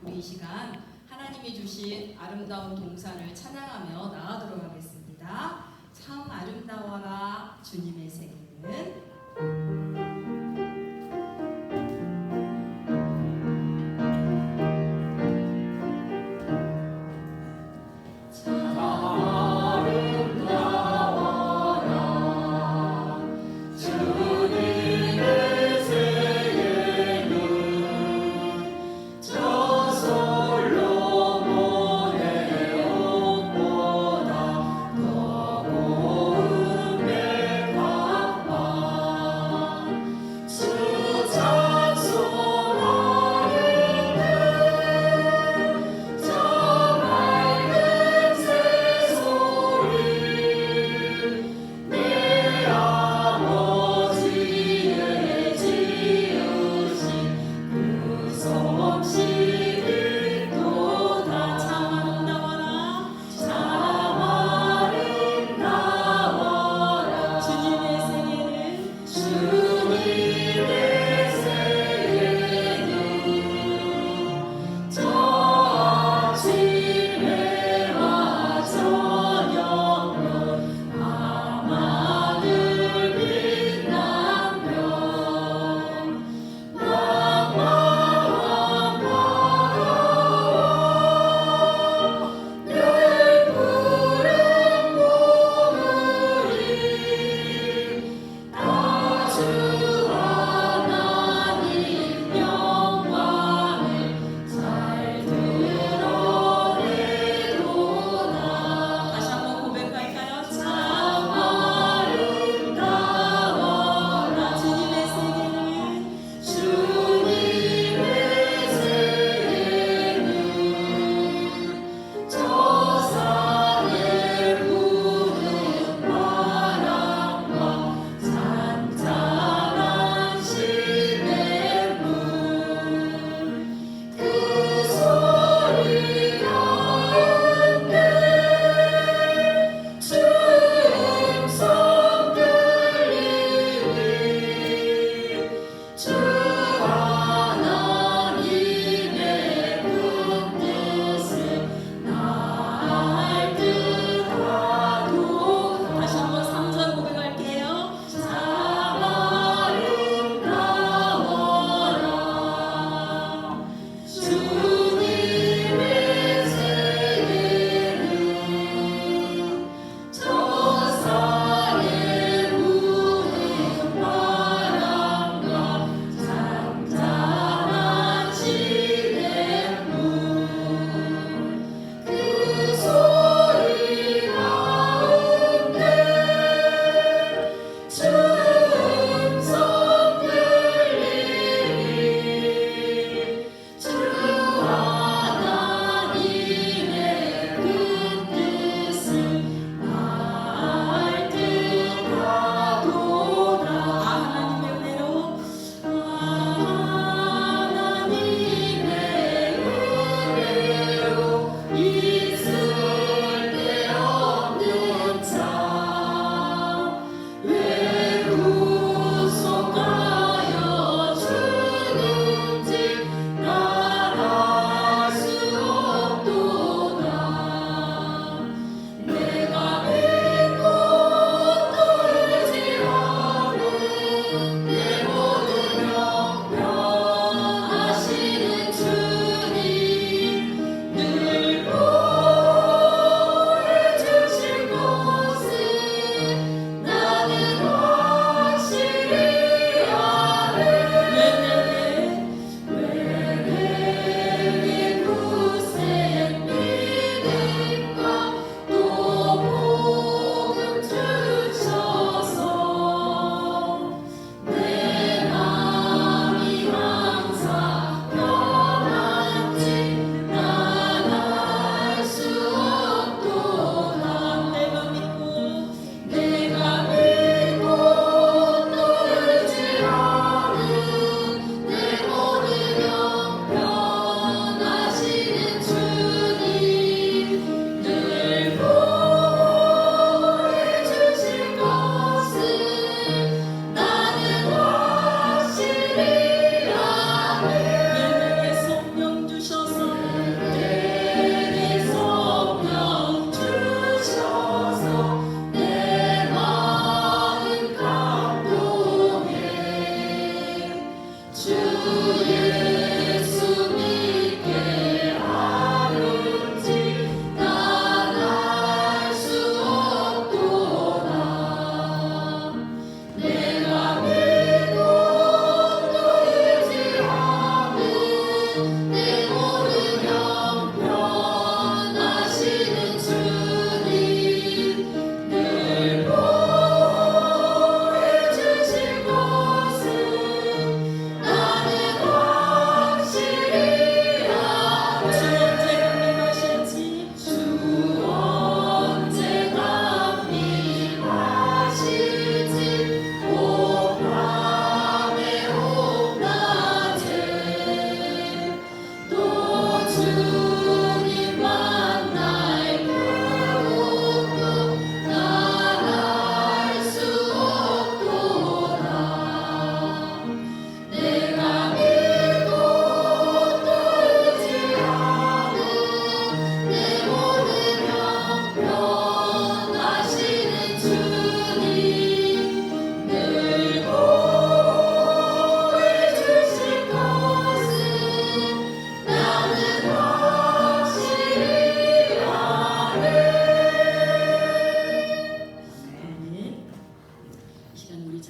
우리 이 시간 하나님이 주신 아름다운 동산을 찬양하며 나아가도록 하겠습니다. 참 아름다워라 주님의 세계는. 더 고운 내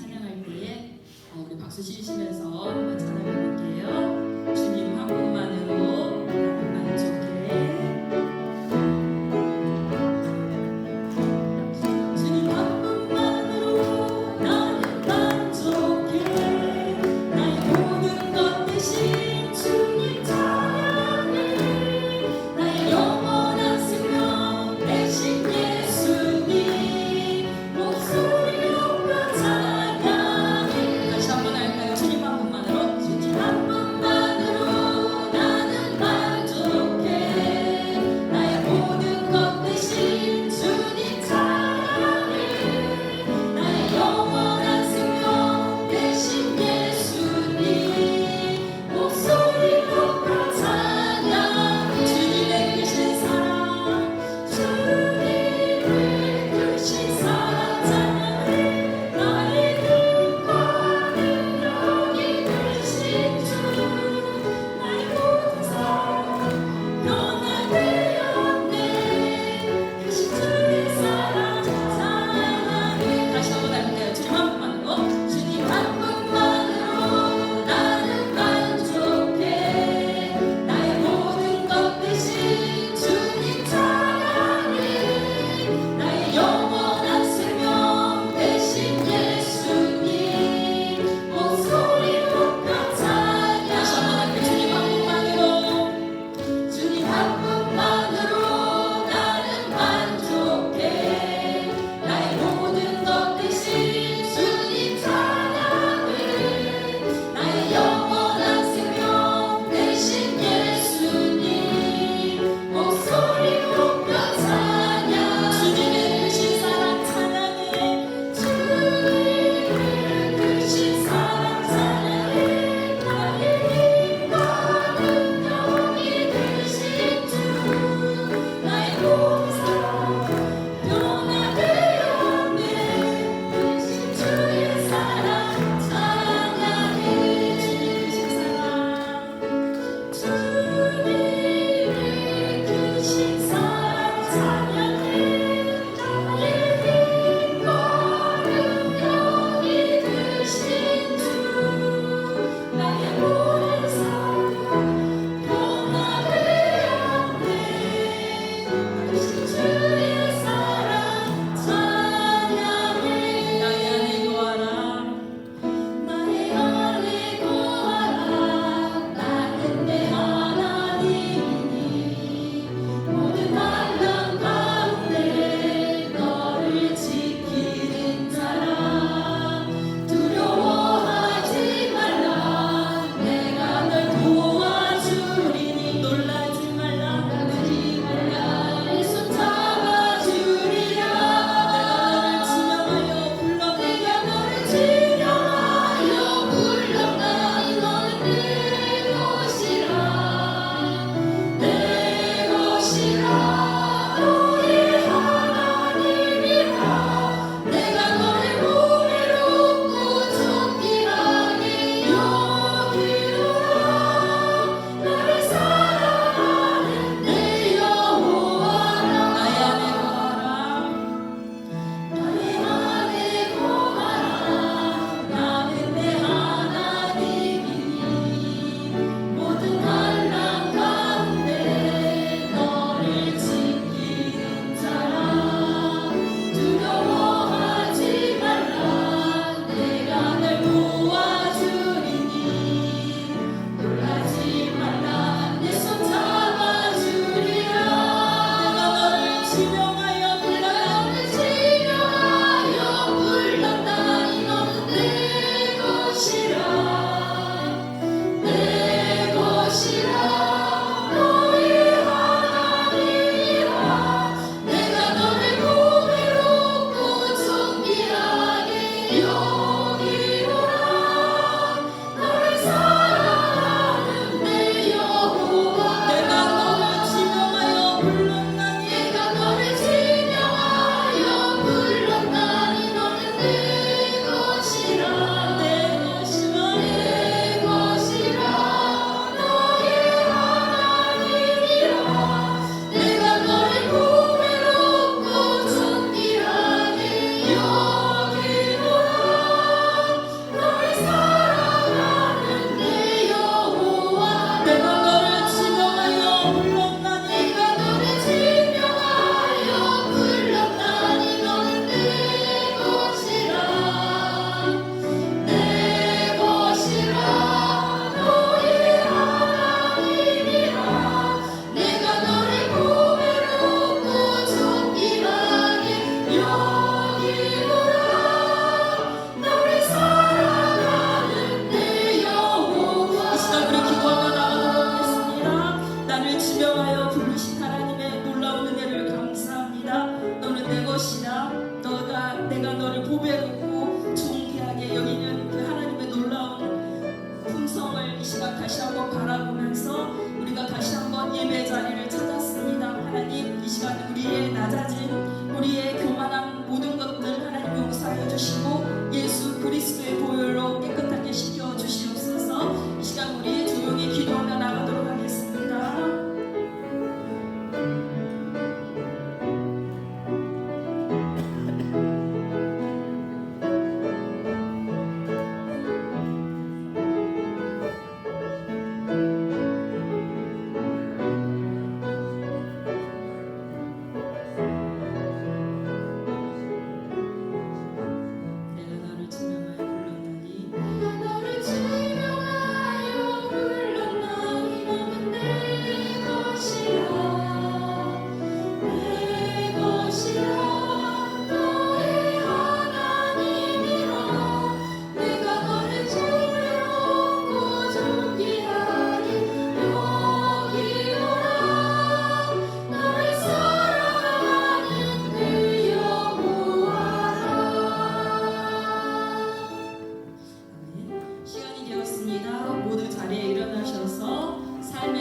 찬양할 때에 우리 박수 치시면서 한번 찬양해 볼게요. 주님 한 분만으로 나는 만족해. 주님 한 분만으로 나는 만족해. 나의 모든 것 대신 주님 찬양해. 나의 영원한 생명 대신 예수님 목소리 높여 찬양해. 다시 한번 할까요? 주님 한 분만으로. 주님 한 분만으로 나는 만족해.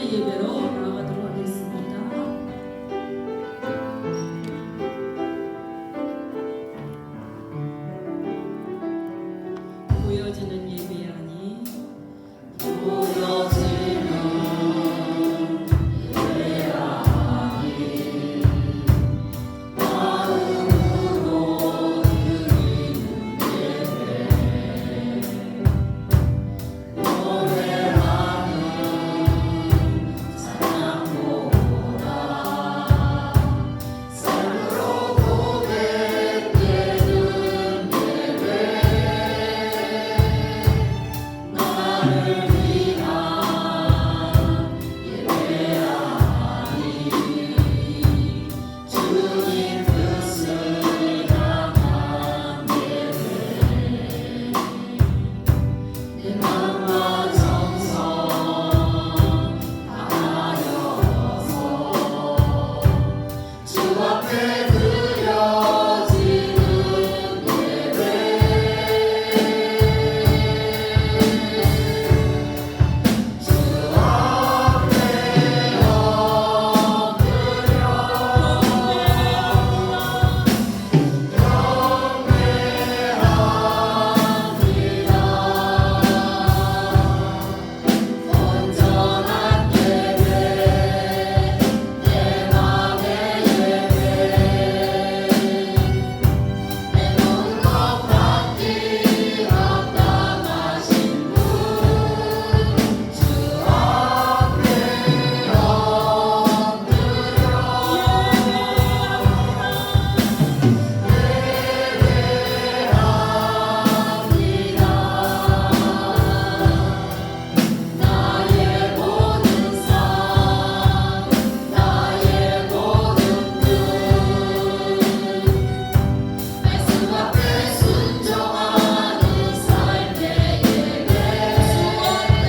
찬양의 예배로 나아가도록 하겠습니다. 보여지는 예배 아니 보여지는 예배 아니 마음으로 드리는 예배 노래하는 찬양보다 삶으로 고백되는 예배 나를 위한 예배 아니 주님 뜻을 향한 예배 내 맘과 정성 다하여서 주 앞에 드려지는 예배 주 앞에 온전한 예배 내 맘의 예배 내 눈과 받기 합당하신 분주 앞에 나의 모든 삶 나의 모든 뜻 말씀 앞에 순종하는 삶의 예배 주 앞에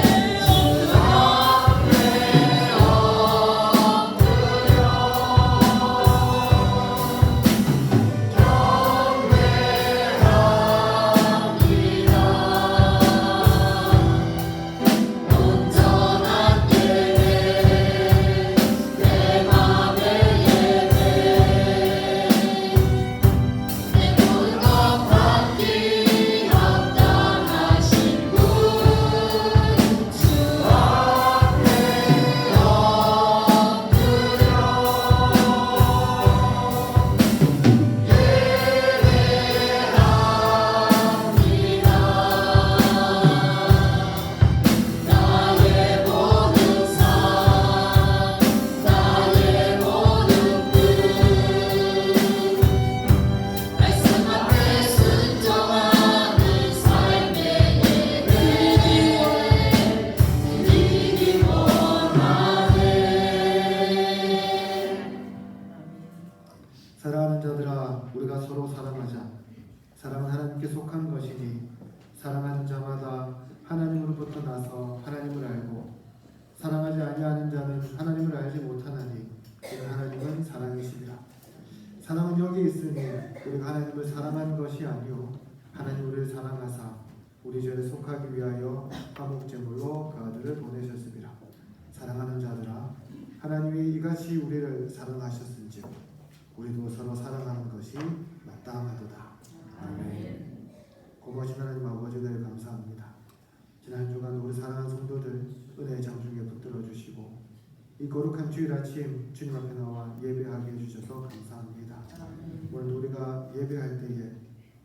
온전한 예배 내 맘의 예배 내 눈과 받기 합당하신 분주 앞에 나의 모든 삶 나의 모든 뜻 말씀 앞에 순종하는 삶의 예배 드리기 원하네. 사랑하는 자들아, 우리가 서로 사랑하자. 사랑은 하나님께 속한 것이니 사랑하는 자마다 하나님으로부터 나서 하나님을 알고 사랑하지 아니하는 자는 하나님을 알지 못하나니 이는 하나님은 사랑이시니라. 사랑은 여기 있으니 우리가 하나님을 사랑한 것이 아니요 하나님 우리를 사랑하사 우리 죄를 속하기 위하여 화목제물로 그 아들을 보내셨습니다. 사랑하는 자들아, 하나님이 이같이 우리를 사랑하셨은즉 우리도 서로 사랑하는 것이 마땅하도다. 아멘. 고마우신 하나님 아버지들 감사합니다. 지난 주간 우리 사랑하는 성도들 은혜의 장중에 붙들어 주시고 이 거룩한 주일 아침 주님 앞에 나와 예배하게 해주셔서 감사합니다. 오늘 우리가 예배할 때에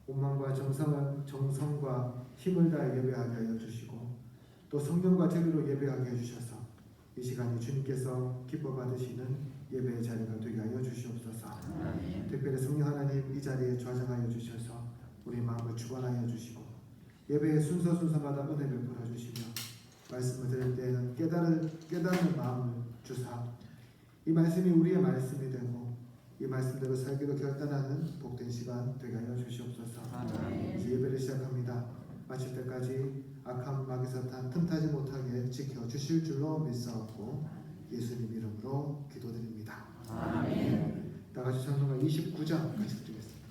온망과 정성과 힘을 다해 예배하게 하여 주시고 또 성령과 제대로 예배하게 해주셔서 이 시간에 주님께서 기뻐 받으시는 예배의 자리가 되게 하여 주시옵소서. 특별히 성령 하나님 이 자리에 좌정하여 주셔서 우리 마음을 주관하여 주시고 예배의 순서마다 은혜를 풀어주시며 말씀을 들을 때에는 깨닫는 마음을 주사 이 말씀이 우리의 말씀이 되고 이 말씀대로 살기로 결단하는 복된 시간 되게 하여 주시옵소서. 이제 예배를 시작합니다. 마칠 때까지 악한 마귀 사탄 틈타지 못하게 지켜주실 줄로 믿사옵고 예수님 이름으로 기도드립니다. 아멘. 다같이 찬송가 29장 같이 드리겠습니다.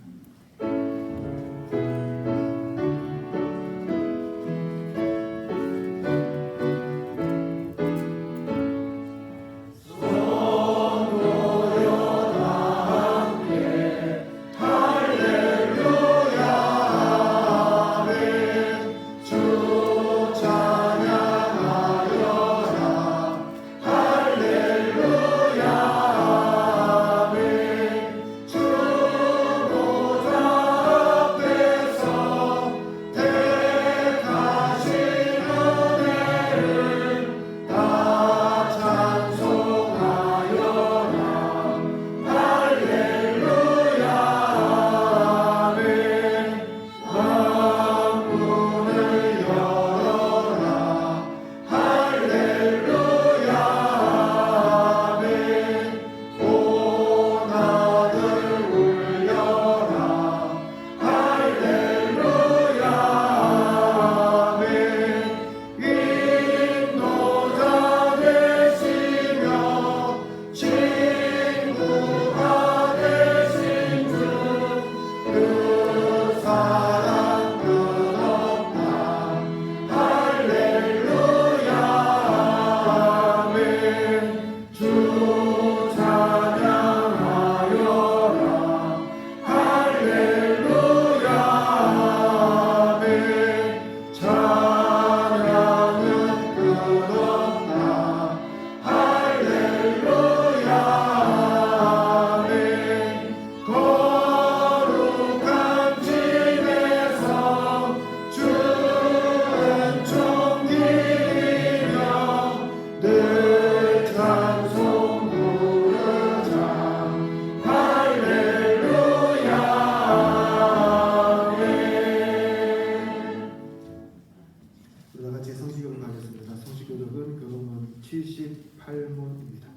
다 같이 성시교독 하겠습니다. 성시교독은 교독문 78문입니다.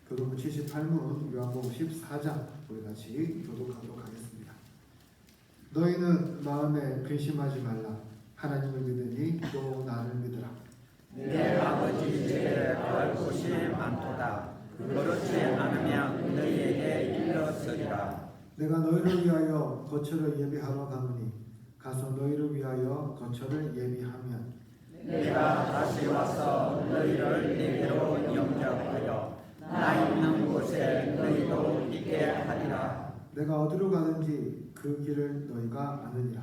교독문 78문 요한복음 14장 우리 같이 교독하도록 하겠습니다. 너희는 마음에 근심하지 말라. 하나님을 믿으니 또 나를 믿으라. 내 아버지 집에 갈 곳이 많도다. 그렇지 않으면 너희에게 일렀으리라. 내가 너희를 위하여 거처를 예비하러 가노니 가서 너희를 위하여 거처를 예비하면 내가 다시 와서 너희를 내게로 영접하여 나 있는 곳에 너희도 있게 하리라. 내가 어디로 가든지 그 길을 너희가 아느니라.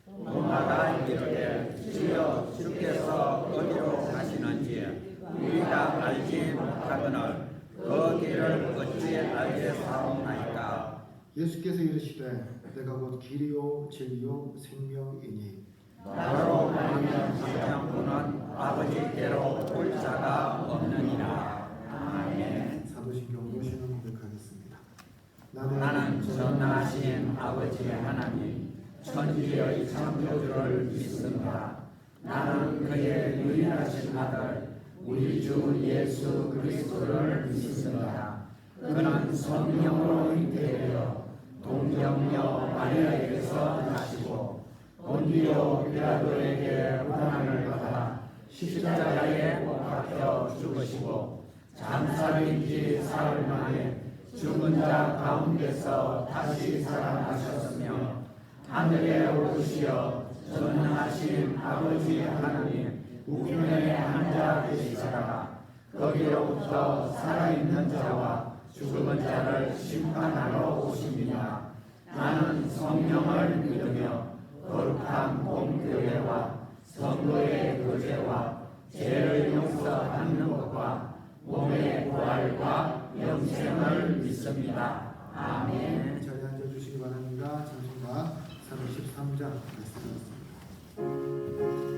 도마가 이르되 주여 주께서 어디로 가시는지 우리가 알지 못하거늘 그 길을 어찌 알겠사옵나이까. 예수께서 이르시되 내가 곧 길이요 진리요 생명이니 나로 말하면 장장군은 아버지께로 올 자가 없느니라. 아멘. 사도신경으로 신앙 고백하겠습니다. 나는 전능하신 아버지 하나님 천지의 창조주를 믿습니다. 나는 그의 유일하신 아들 우리 주 예수 그리스도를 믿습니다. 그는 성령으로 잉태되어 동정녀 마리아에게서 나시고 본디오 빌라도에게 고난을 받아 십자가에 못 박혀 죽으시고 장사된 지 사흘 만에 죽은 자 가운데서 다시 살아나셨으며 하늘에 오르시어 전능하신 아버지 하나님 우편에 앉아 계시다가 거기로부터 살아있는 자와 죽은 자를 심판하러 오십니다. 나는 성령을 믿으며 거룩한 공교회와 성도의 교제와 죄를 용서하는 것과 몸의 부활과 영생을 믿습니다. 아멘. 자리에 앉아주시기 바랍니다. 찬송가 33장 말씀드렸습니다. 그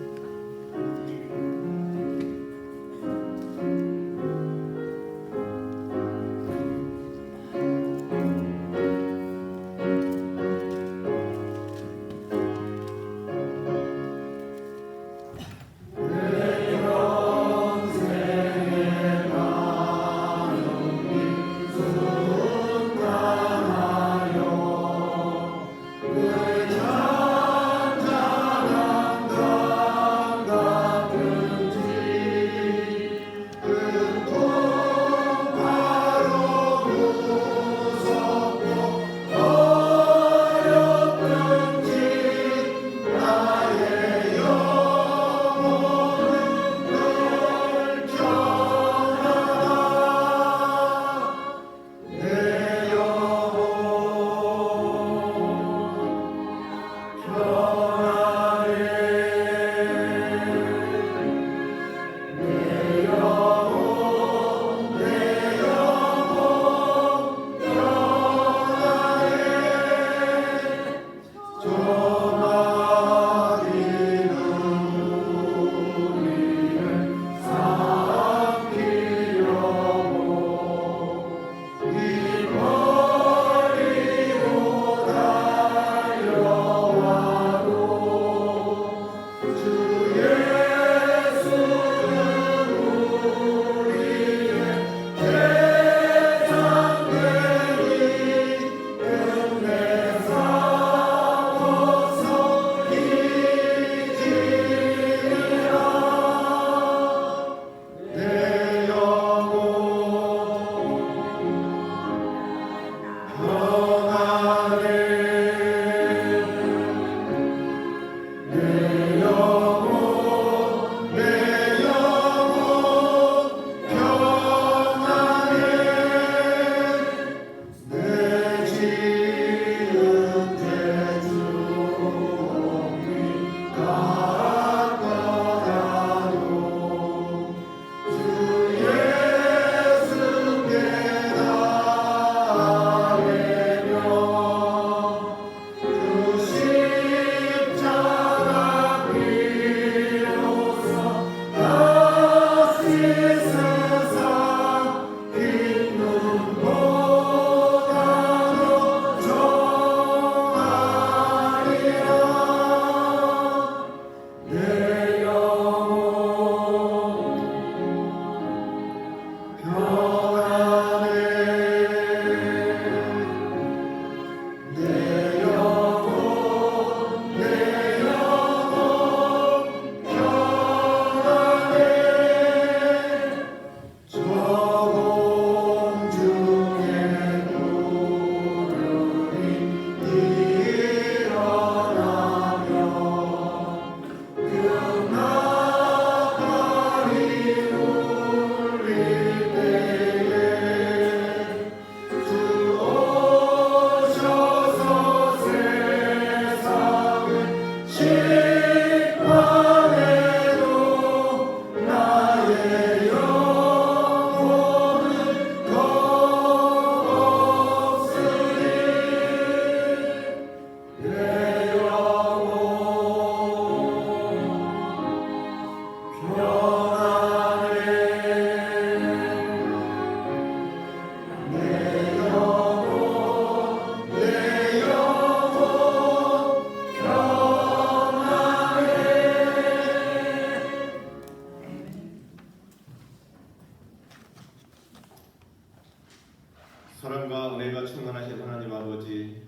충만하신 하나님 아버지,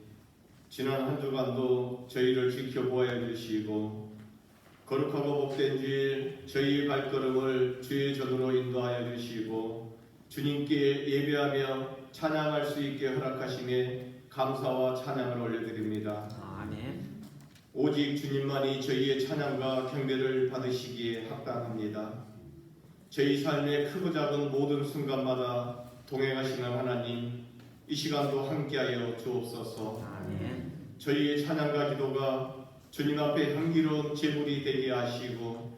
지난 한 주간도 저희를 지켜보아 주시고 거룩하고 복된 주일 저희의 발걸음을 주의 전으로 인도하여 주시고 주님께 예배하며 찬양할 수 있게 허락하심에 감사와 찬양을 올려드립니다. 아멘. 오직 주님만이 저희의 찬양과 경배를 받으시기에 합당합니다. 저희 삶의 크고 작은 모든 순간마다 동행하시는 하나님, 이 시간도 함께하여 주옵소서. 아멘. 저희의 찬양과 기도가 주님 앞에 향기로운 제물이 되게 하시고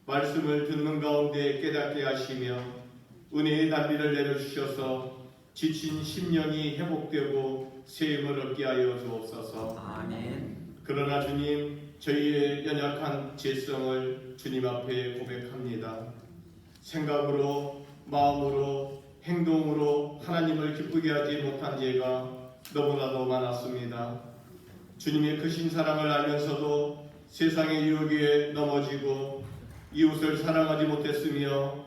말씀을 듣는 가운데 깨닫게 하시며 은혜의 단비를 내려주셔서 지친 심령이 회복되고 새 힘을 얻게 하여 주옵소서. 아멘. 그러나 주님, 저희의 연약한 죄성을 주님 앞에 고백합니다. 생각으로, 마음으로, 행동으로 하나님을 기쁘게 하지 못한 죄가 너무나도 많았습니다. 주님의 크신 사랑을 알면서도 세상의 유혹에 넘어지고 이웃을 사랑하지 못했으며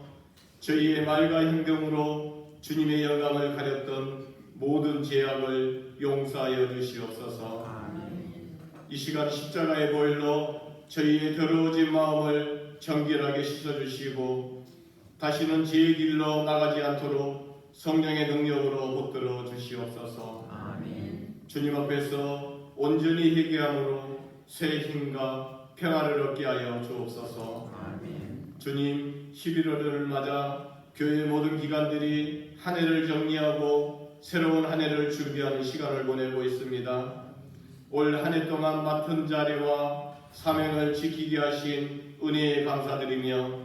저희의 말과 행동으로 주님의 영광을 가렸던 모든 죄악을 용서하여 주시옵소서. 이 시간 십자가의 보혈로 저희의 더러워진 마음을 정결하게 씻어주시고 다시는 죄의 길로 나가지 않도록 성령의 능력으로 붙들어 주시옵소서. 아멘. 주님 앞에서 온전히 회개함으로 새 힘과 평화를 얻게 하여 주옵소서. 아멘. 주님, 11월을 맞아 교회 모든 기관들이 한 해를 정리하고 새로운 한 해를 준비하는 시간을 보내고 있습니다. 올 한 해 동안 맡은 자리와 사명을 지키게 하신 은혜에 감사드리며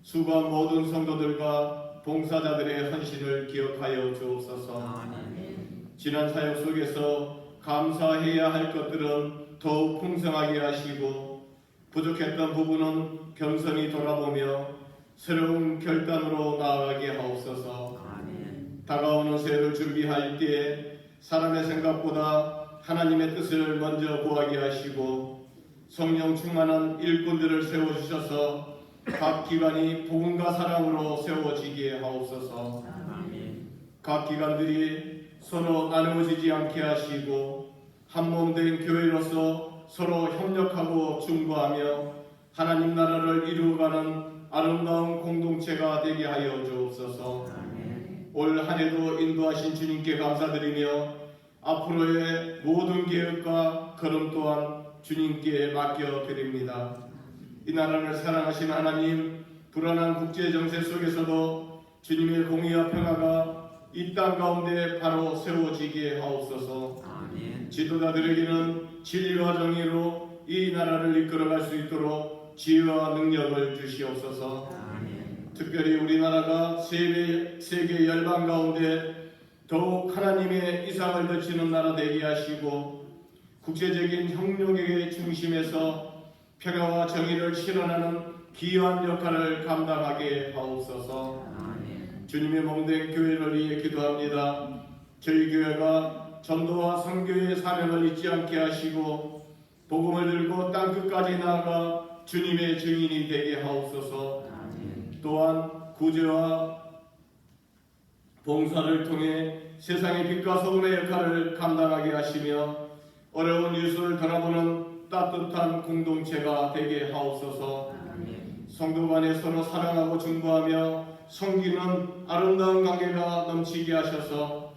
수고한 모든 성도들과 봉사자들의 헌신을 기억하여 주옵소서. 아멘. 지난 사역 속에서 감사해야 할 것들은 더욱 풍성하게 하시고 부족했던 부분은 겸손히 돌아보며 새로운 결단으로 나아가게 하옵소서. 아멘. 다가오는 새해를 준비할 때 사람의 생각보다 하나님의 뜻을 먼저 구하게 하시고 성령 충만한 일꾼들을 세워주셔서 각 기관이 복음과 사랑으로 세워지게 하옵소서. 아멘. 각 기관들이 서로 나누어지지 않게 하시고 한 몸 된 교회로서 서로 협력하고 중보하며 하나님 나라를 이루어가는 아름다운 공동체가 되게 하여 주옵소서. 아멘. 올 한 해도 인도하신 주님께 감사드리며 앞으로의 모든 계획과 걸음 또한 주님께 맡겨드립니다. 이 나라를 사랑하신 하나님, 불안한 국제 정세 속에서도 주님의 공의와 평화가 이 땅 가운데 바로 세워지게 하옵소서. 아멘. 지도자들에게는 진리와 정의로 이 나라를 이끌어갈 수 있도록 지혜와 능력을 주시옵소서. 아멘. 특별히 우리나라가 세계 열방 가운데 더욱 하나님의 이상을 펼치는 나라 되게 하시고 국제적인 협력의 중심에서 평화와 정의를 실현하는 기여한 역할을 감당하게 하옵소서. 아멘. 주님의 몸된 교회를 위해 기도합니다. 저희 교회가 전도와 선교의 사명을 잊지 않게 하시고 복음을 들고 땅끝까지 나아가 주님의 증인이 되게 하옵소서. 아멘. 또한 구제와 봉사를 통해 세상의 빛과 소금의 역할을 감당하게 하시며 어려운 이웃을 돌아보는 따뜻한 공동체가 되게 하옵소서. 아멘. 성도 간에 서로 사랑하고 중보하며 섬기는 아름다운 관계가 넘치게 하셔서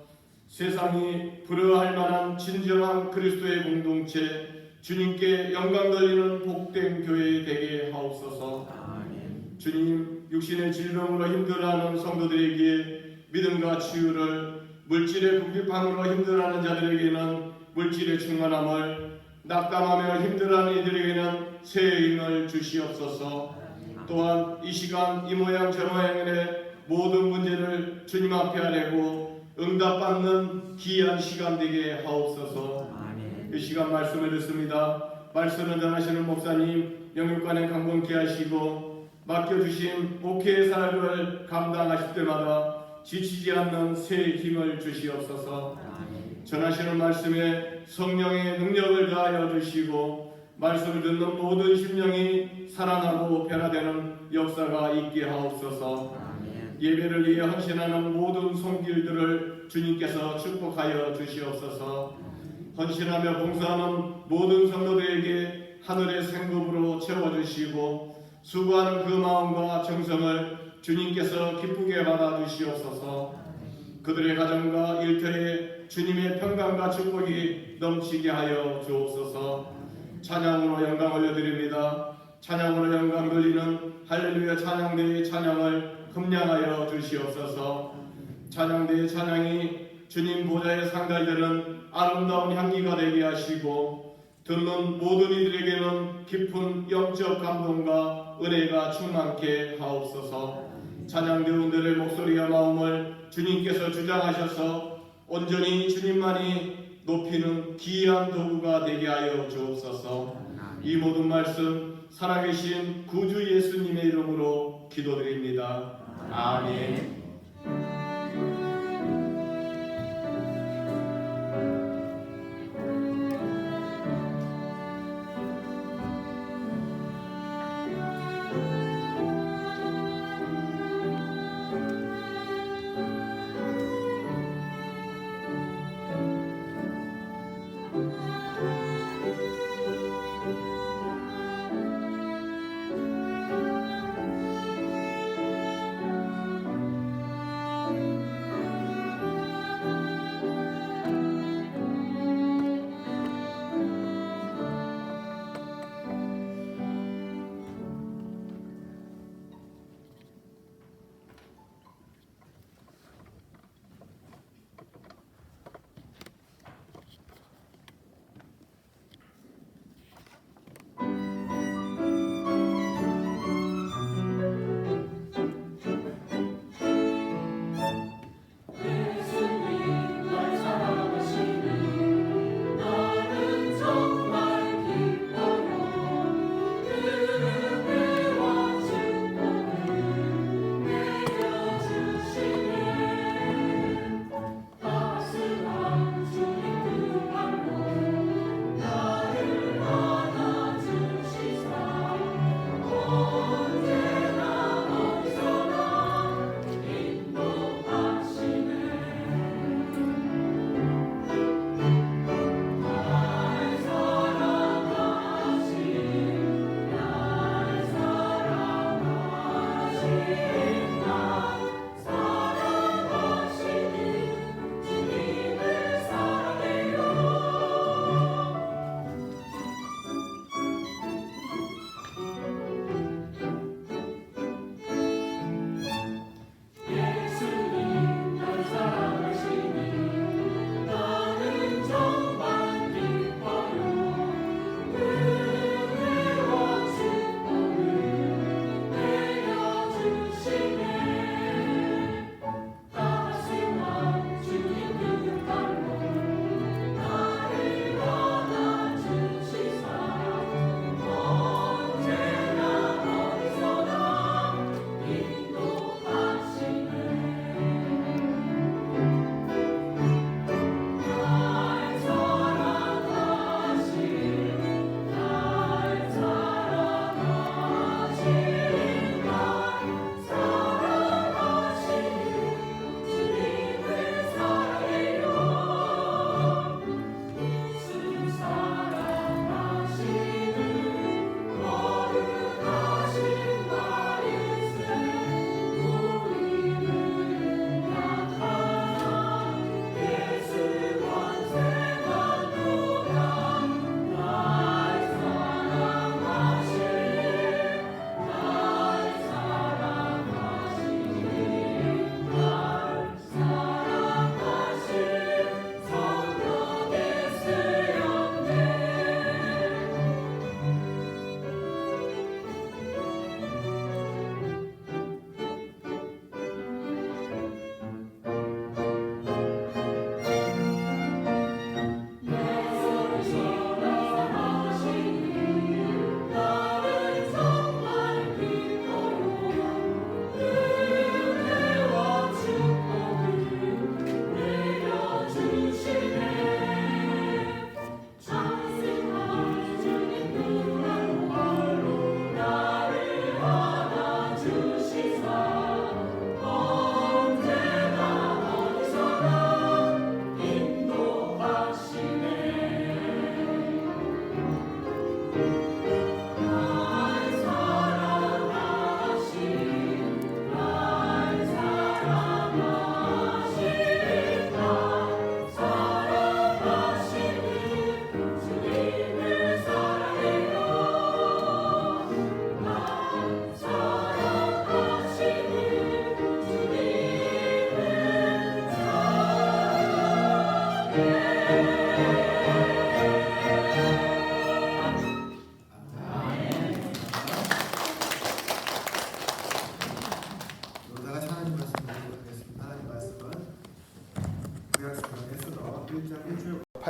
세상이 부러워할 만한 진정한 그리스도의 공동체, 주님께 영광 돌리는 복된 교회 되게 하옵소서. 아멘. 주님, 육신의 질병으로 힘들어하는 성도들에게 믿음과 치유를, 물질의 궁핍함으로 힘들어하는 자들에게는 물질의 충만함을, 낙담하며 힘들어하는 이들에게는 새 힘을 주시옵소서. 또한 이 시간 이 모양 저 모양의 모든 문제를 주님 앞에 아뢰고 응답받는 귀한 시간 되게 하옵소서. 아멘. 이 시간 말씀을 듣습니다. 말씀을 전하시는 목사님 영육간에 강건케 하시고 맡겨주신 목회의 사역을 감당하실 때마다 지치지 않는 새 힘을 주시옵소서. 아멘. 전하시는 말씀에 성령의 능력을 다하여 주시고 말씀을 듣는 모든 심령이 살아나고 변화되는 역사가 있게 하옵소서. 아멘. 예배를 위해 헌신하는 모든 손길들을 주님께서 축복하여 주시옵소서. 헌신하며 봉사하는 모든 성도들에게 하늘의 생급으로 채워주시고 수고하는 그 마음과 정성을 주님께서 기쁘게 받아주시옵소서. 그들의 가정과 일터에 주님의 평강과 축복이 넘치게 하여 주옵소서. 찬양으로 영광 올려드립니다. 찬양으로 영광 돌리는 할렐루야 찬양대의 찬양을 흠량하여 주시옵소서. 찬양대의 찬양이 주님 보좌에 상달되는 아름다운 향기가 되게 하시고 듣는 모든 이들에게는 깊은 영적 감동과 은혜가 충만케 하옵소서. 찬양대원들의 목소리와 마음을 주님께서 주장하셔서 온전히 주님만이 높이는 귀한 도구가 되게 하여 주옵소서. 이 모든 말씀 살아계신 구주 예수님의 이름으로 기도드립니다. 아멘.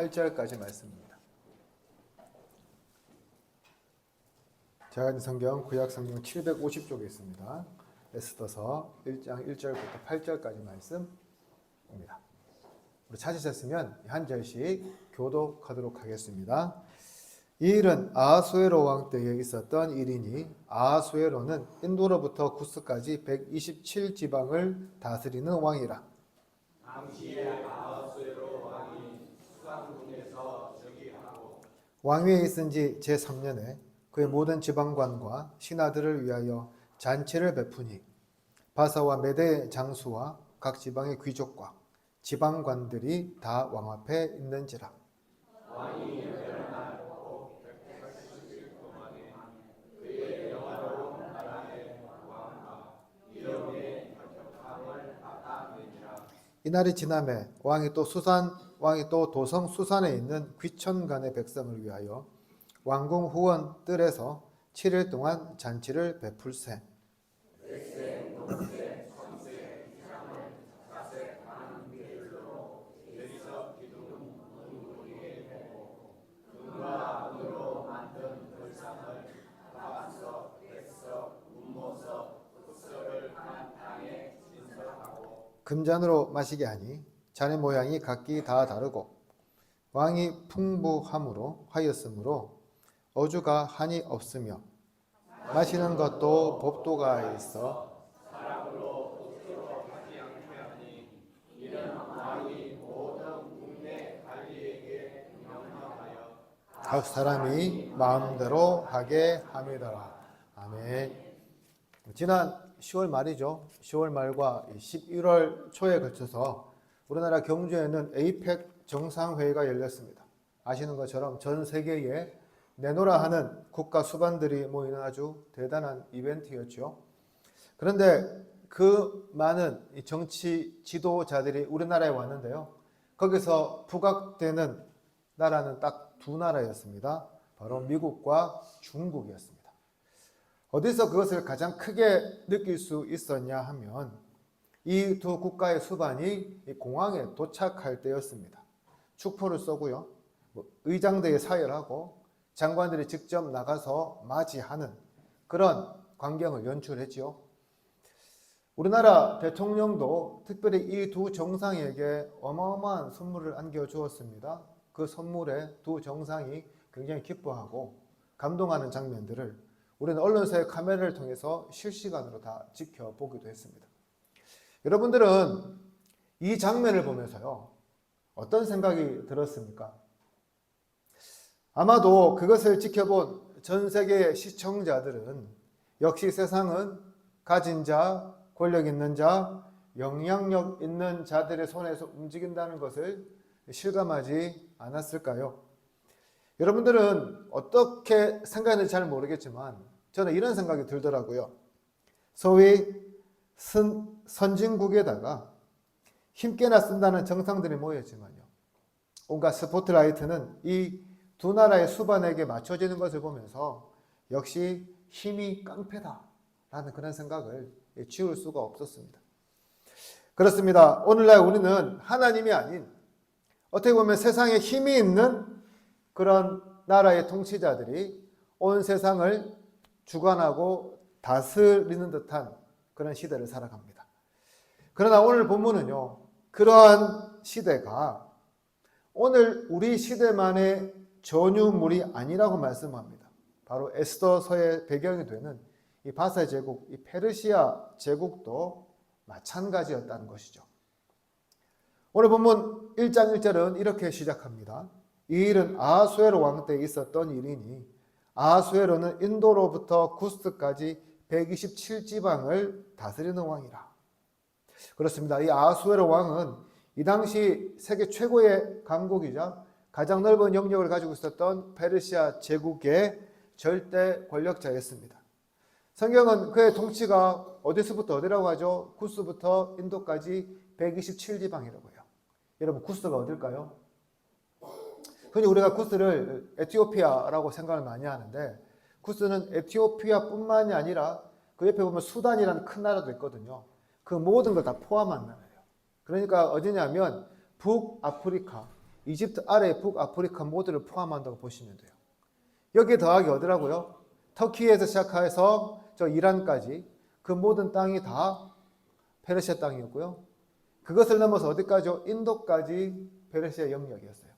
8절까지 말씀입니다. 제가 있는 성경 구약 성경 750쪽에 있습니다. 에스더서 1장 1절부터 8절까지 말씀입니다. 우리 찾으셨으면 한 절씩 교독하도록 하겠습니다. 이 일은 아하수에로 왕 때에 있었던 일이니 아하수에로는 인도로부터 구스까지 127지방을 다스리는 왕이라. 당시에 아하수에로 왕이 수상궁에서 즉위하고 왕위에 있은 지 제3년에 그의 모든 지방관과 신하들을 위하여 잔치를 베푸니 바사와 메대의 장수와 각 지방의 귀족과 지방관들이 다 왕 앞에 있는지라. 왕이 멸망하고 180일 동안에 그의 영화로운 나라의 왕과 이름의 혁혁함을 닦아내니라. 이날이 지남에 왕이 또 도성 수산에 있는 귀천간의 백성을 위하여 왕궁 후원 뜰에서 7일 동안 잔치를 베풀세. 금잔으로 마시게 하니 잔의 모양이 각기 다 다르고 왕이 풍부함으로 하였으므로 어주가 한이 없으며 마시는 것도 법도가 있어 각 사람이 마음대로 하게 함이더라. 아멘. 지난 10월 말이죠. 10월 말과 11월 초에 걸쳐서 우리나라 경주에는 에이펙 정상회의가 열렸습니다. 아시는 것처럼 전 세계에 내노라 하는 국가 수반들이 모이는 아주 대단한 이벤트였죠. 그런데 그 많은 정치 지도자들이 우리나라에 왔는데요. 거기서 부각되는 나라는 딱 두 나라였습니다. 바로 미국과 중국이었습니다. 어디서 그것을 가장 크게 느낄 수 있었냐 하면 이 두 국가의 수반이 공항에 도착할 때였습니다. 축포를 쏘고요. 의장대에 사열하고 장관들이 직접 나가서 맞이하는 그런 광경을 연출했지요. 우리나라 대통령도 특별히 이 두 정상에게 어마어마한 선물을 안겨주었습니다. 그 선물에 두 정상이 굉장히 기뻐하고 감동하는 장면들을 우리는 언론사의 카메라를 통해서 실시간으로 다 지켜보기도 했습니다. 여러분들은 이 장면을 보면서요, 어떤 생각이 들었습니까? 아마도 그것을 지켜본 전 세계의 시청자들은 역시 세상은 가진 자, 권력 있는 자, 영향력 있는 자들의 손에서 움직인다는 것을 실감하지 않았을까요? 여러분들은 어떻게 생각하는지 잘 모르겠지만 저는 이런 생각이 들더라고요. 소위 선진국에다가 힘께나 쓴다는 정상들이 모였지만요. 온갖 스포트라이트는 이 두 나라의 수반에게 맞춰지는 것을 보면서 역시 힘이 깡패다라는 그런 생각을 지울 수가 없었습니다. 그렇습니다. 오늘날 우리는 하나님이 아닌 어떻게 보면 세상에 힘이 있는 그런 나라의 통치자들이 온 세상을 주관하고 다스리는 듯한 그런 시대를 살아갑니다. 그러나 오늘 본문은요, 그러한 시대가 오늘 우리 시대만의 전유물이 아니라고 말씀합니다. 바로 에스더서의 배경이 되는 이 바사 제국, 이 페르시아 제국도 마찬가지였다는 것이죠. 오늘 본문 1장 1절은 이렇게 시작합니다. 이 일은 아하수에로 왕 때 있었던 일이니 아하수에로는 인도로부터 구스까지 127지방을 다스리는 왕이라. 그렇습니다. 이 아하수에로 왕은 이 당시 세계 최고의 강국이자 가장 넓은 영역을 가지고 있었던 페르시아 제국의 절대 권력자였습니다. 성경은 그의 통치가 어디서부터 어디라고 하죠? 구스부터 인도까지 127지방이라고 해요. 여러분, 구스가 어딜까요? 흔히 우리가 구스를 에티오피아라고 생각을 많이 하는데 구스는 에티오피아뿐만이 아니라 그 옆에 보면 수단이라는 큰 나라도 있거든요. 그 모든 걸 다 포함한 나라예요. 그러니까 어디냐면 북아프리카, 이집트 아래 북아프리카 모두를 포함한다고 보시면 돼요. 여기에 더하기 어디라고요? 터키에서 시작해서 저 이란까지 그 모든 땅이 다 페르시아 땅이었고요. 그것을 넘어서 어디까지요? 인도까지 페르시아 영역이었어요.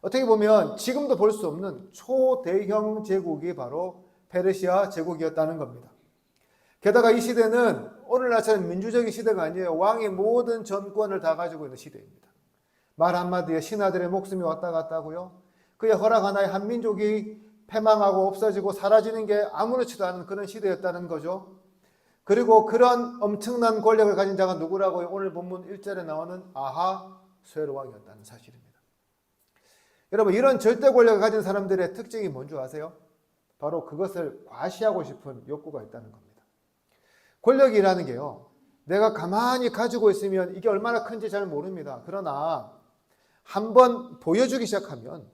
어떻게 보면 지금도 볼 수 없는 초대형 제국이 바로 페르시아 제국이었다는 겁니다. 게다가 이 시대는 오늘날처럼 민주적인 시대가 아니에요. 왕이 모든 전권을 다 가지고 있는 시대입니다. 말 한마디에 신하들의 목숨이 왔다 갔다 하고요. 그의 허락 하나에 한 민족이 패망하고 없어지고 사라지는 게 아무렇지도 않은 그런 시대였다는 거죠. 그리고 그런 엄청난 권력을 가진 자가 누구라고요? 오늘 본문 1절에 나오는 아하수에로 왕이었다는 사실입니다. 여러분, 이런 절대 권력을 가진 사람들의 특징이 뭔지 아세요? 바로 그것을 과시하고 싶은 욕구가 있다는 겁니다. 권력이라는 게요, 내가 가만히 가지고 있으면 이게 얼마나 큰지 잘 모릅니다. 그러나 한번 보여주기 시작하면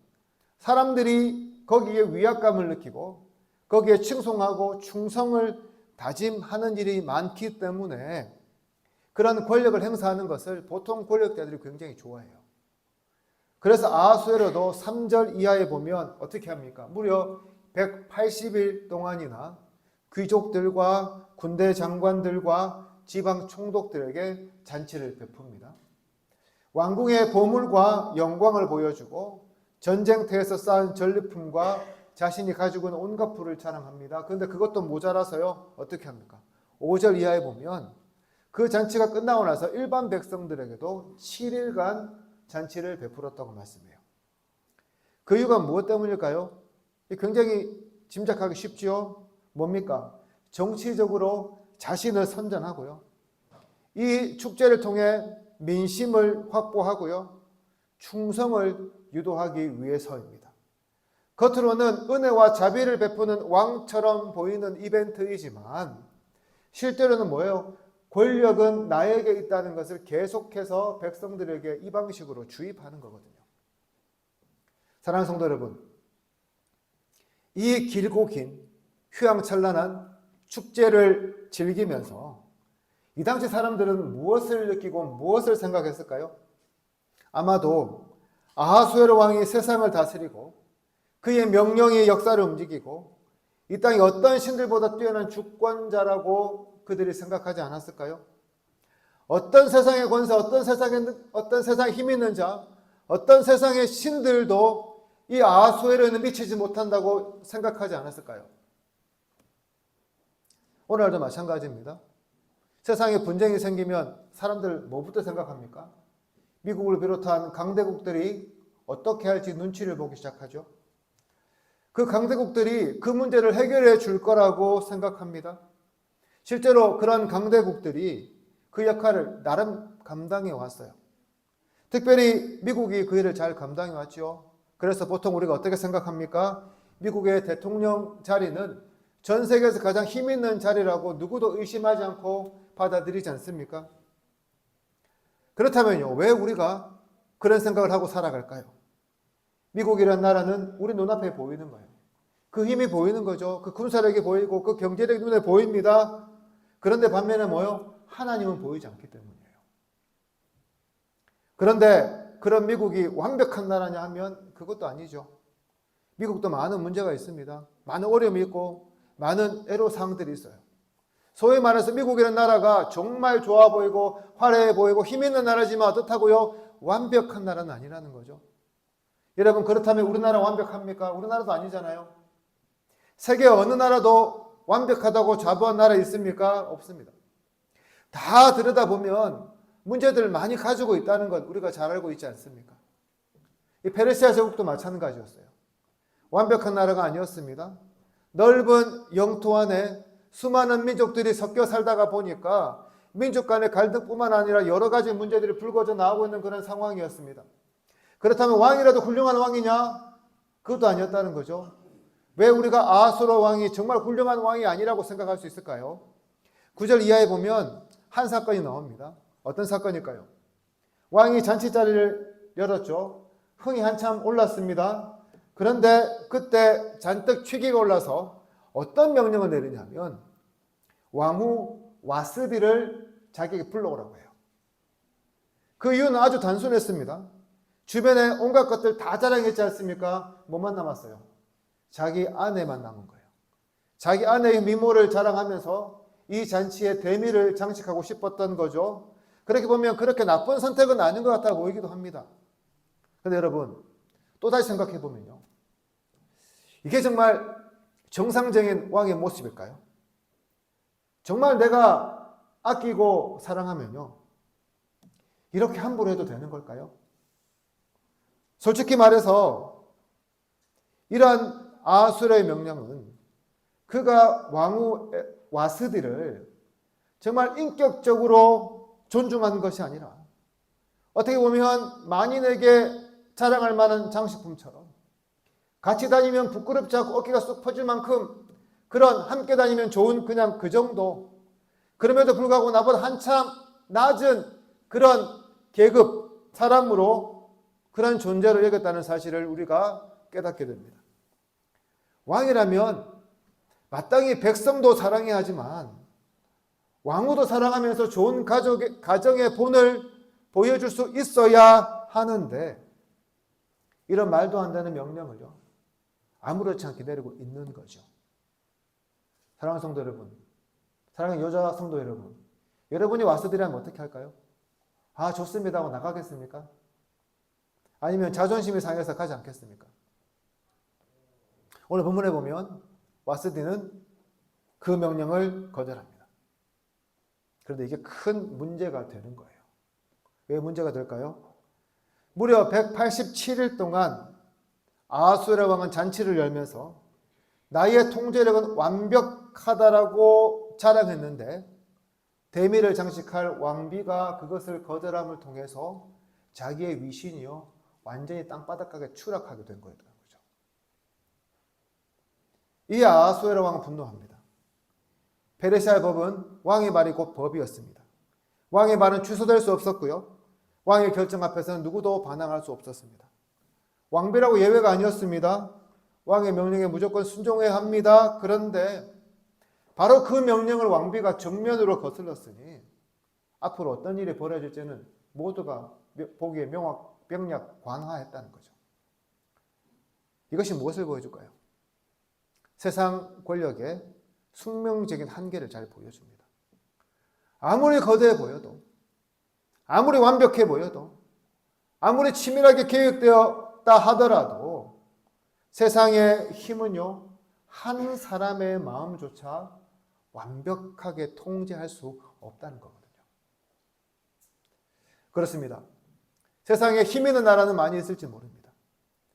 사람들이 거기에 위압감을 느끼고 거기에 칭송하고 충성을 다짐하는 일이 많기 때문에 그런 권력을 행사하는 것을 보통 권력자들이 굉장히 좋아해요. 그래서 아하수에로도 3절 이하에 보면 어떻게 합니까? 무려 180일 동안이나 귀족들과 군대 장관들과 지방 총독들에게 잔치를 베풉니다. 왕궁의 보물과 영광을 보여주고 전쟁터에서 쌓은 전리품과 자신이 가지고 있는 온갖 부를 자랑합니다. 그런데 그것도 모자라서요, 어떻게 합니까? 5절 이하에 보면 그 잔치가 끝나고 나서 일반 백성들에게도 7일간 잔치를 베풀었다고 말씀해요. 그 이유가 무엇 때문일까요? 굉장히 짐작하기 쉽지요? 뭡니까? 정치적으로 자신을 선전하고요. 이 축제를 통해 민심을 확보하고요. 충성을 유도하기 위해서입니다. 겉으로는 은혜와 자비를 베푸는 왕처럼 보이는 이벤트이지만 실제로는 뭐예요? 권력은 나에게 있다는 것을 계속해서 백성들에게 이 방식으로 주입하는 거거든요. 사랑하는 성도 여러분, 이 길고 긴 휘황찬란한 축제를 즐기면서 이 당시 사람들은 무엇을 느끼고 무엇을 생각했을까요? 아마도 아하수에로 왕이 세상을 다스리고 그의 명령이 역사를 움직이고 이 땅이 어떤 신들보다 뛰어난 주권자라고 그들이 생각하지 않았을까요? 어떤 세상의 권세, 어떤 세상에 힘 있는 자, 어떤 세상의 신들도 이 아하수에로는 미치지 못한다고 생각하지 않았을까요? 오늘도 마찬가지입니다. 세상에 분쟁이 생기면 사람들 뭐부터 생각합니까? 미국을 비롯한 강대국들이 어떻게 할지 눈치를 보기 시작하죠. 그 강대국들이 그 문제를 해결해 줄 거라고 생각합니다. 실제로 그런 강대국들이 그 역할을 나름 감당해 왔어요. 특별히 미국이 그 일을 잘 감당해 왔죠. 그래서 보통 우리가 어떻게 생각합니까? 미국의 대통령 자리는 전 세계에서 가장 힘 있는 자리라고 누구도 의심하지 않고 받아들이지 않습니까? 그렇다면요, 왜 우리가 그런 생각을 하고 살아갈까요? 미국이라는 나라는 우리 눈앞에 보이는 거예요. 그 힘이 보이는 거죠. 그 군사력이 보이고 그 경제력이 눈에 보입니다. 그런데 반면에 뭐요? 하나님은 보이지 않기 때문이에요. 그런데 그런 미국이 완벽한 나라냐 하면 그것도 아니죠. 미국도 많은 문제가 있습니다. 많은 어려움이 있고 많은 애로사항들이 있어요. 소위 말해서 미국이라는 나라가 정말 좋아 보이고 화려해 보이고 힘 있는 나라지만 어떻다고요? 완벽한 나라는 아니라는 거죠. 여러분, 그렇다면 우리나라 완벽합니까? 우리나라도 아니잖아요. 세계 어느 나라도 완벽하다고 자부한 나라 있습니까? 없습니다. 다 들여다보면 문제들을 많이 가지고 있다는 것 우리가 잘 알고 있지 않습니까? 이 페르시아 제국도 마찬가지였어요. 완벽한 나라가 아니었습니다. 넓은 영토 안에 수많은 민족들이 섞여 살다가 보니까 민족 간의 갈등뿐만 아니라 여러 가지 문제들이 불거져 나오고 있는 그런 상황이었습니다. 그렇다면 왕이라도 훌륭한 왕이냐? 그것도 아니었다는 거죠. 왜 우리가 아하수에로 왕이 정말 훌륭한 왕이 아니라고 생각할 수 있을까요? 9절 이하에 보면 한 사건이 나옵니다. 어떤 사건일까요? 왕이 잔치자리를 열었죠. 흥이 한참 올랐습니다. 그런데 그때 잔뜩 취기가 올라서 어떤 명령을 내리냐면 왕후 와스디를 자기에게 불러오라고 해요. 그 이유는 아주 단순했습니다. 주변에 온갖 것들 다 자랑했지 않습니까? 뭐만 남았어요? 자기 아내만 남은 거예요. 자기 아내의 미모를 자랑하면서 이 잔치에 대미를 장식하고 싶었던 거죠. 그렇게 보면 그렇게 나쁜 선택은 아닌 것 같아 보이기도 합니다. 그런데 여러분, 또 다시 생각해 보면요, 이게 정말 정상적인 왕의 모습일까요? 정말 내가 아끼고 사랑하면요, 이렇게 함부로 해도 되는 걸까요? 솔직히 말해서 이러한 아하수에로의 명령은 그가 왕후 와스디를 정말 인격적으로 존중한 것이 아니라 어떻게 보면 만인에게 자랑할 만한 장식품처럼 같이 다니면 부끄럽지 않고 어깨가 쑥 퍼질 만큼 그런 함께 다니면 좋은 그냥 그 정도, 그럼에도 불구하고 나보다 한참 낮은 그런 계급 사람으로 그런 존재를 여겼다는 사실을 우리가 깨닫게 됩니다. 왕이라면 마땅히 백성도 사랑해야 하지만 왕후도 사랑하면서 좋은 가정의 본을 보여줄 수 있어야 하는데 이런 말도 안 되는 명령을요, 아무렇지 않게 내리고 있는 거죠. 사랑하는 성도 여러분, 사랑하는 여자 성도 여러분, 여러분이 와스디라면 어떻게 할까요? 아, 좋습니다 하고 나가겠습니까? 아니면 자존심이 상해서 가지 않겠습니까? 오늘 본문에 보면 와스디는 그 명령을 거절합니다. 그런데 이게 큰 문제가 되는 거예요. 왜 문제가 될까요? 무려 187일 동안 아하수에로 왕은 잔치를 열면서 나의 통제력은 완벽하다라고 자랑했는데 대미를 장식할 왕비가 그것을 거절함을 통해서 자기의 위신이요 완전히 땅바닥하게 추락하게 된 거였던 거죠. 이 아하수에로 왕은 분노합니다. 페르시아의 법은 왕의 말이 곧 법이었습니다. 왕의 말은 취소될 수 없었고요, 왕의 결정 앞에서는 누구도 반항할 수 없었습니다. 왕비라고 예외가 아니었습니다. 왕의 명령에 무조건 순종해야 합니다. 그런데 바로 그 명령을 왕비가 정면으로 거슬렀으니 앞으로 어떤 일이 벌어질지는 모두가 보기에 명약 관화했다는 거죠. 이것이 무엇을 보여줄까요? 세상 권력의 숙명적인 한계를 잘 보여줍니다. 아무리 거대해 보여도, 아무리 완벽해 보여도, 아무리 치밀하게 계획되었다 하더라도 세상의 힘은요, 한 사람의 마음조차 완벽하게 통제할 수 없다는 거거든요. 그렇습니다. 세상에 힘 있는 나라는 많이 있을지 모릅니다.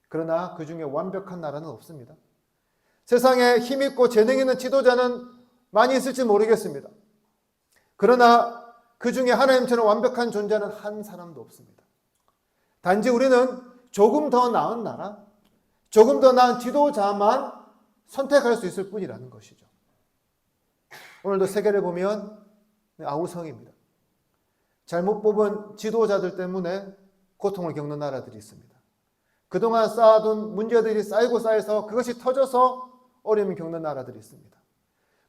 그러나 그 중에 완벽한 나라는 없습니다. 세상에 힘 있고 재능 있는 지도자는 많이 있을지 모르겠습니다. 그러나 그 중에 하나님처럼 완벽한 존재는 한 사람도 없습니다. 단지 우리는 조금 더 나은 나라, 조금 더 나은 지도자만 선택할 수 있을 뿐이라는 것이죠. 오늘도 세계를 보면 아우성입니다. 잘못 뽑은 지도자들 때문에 고통을 겪는 나라들이 있습니다. 그동안 쌓아둔 문제들이 쌓이고 쌓여서 그것이 터져서 어려움을 겪는 나라들이 있습니다.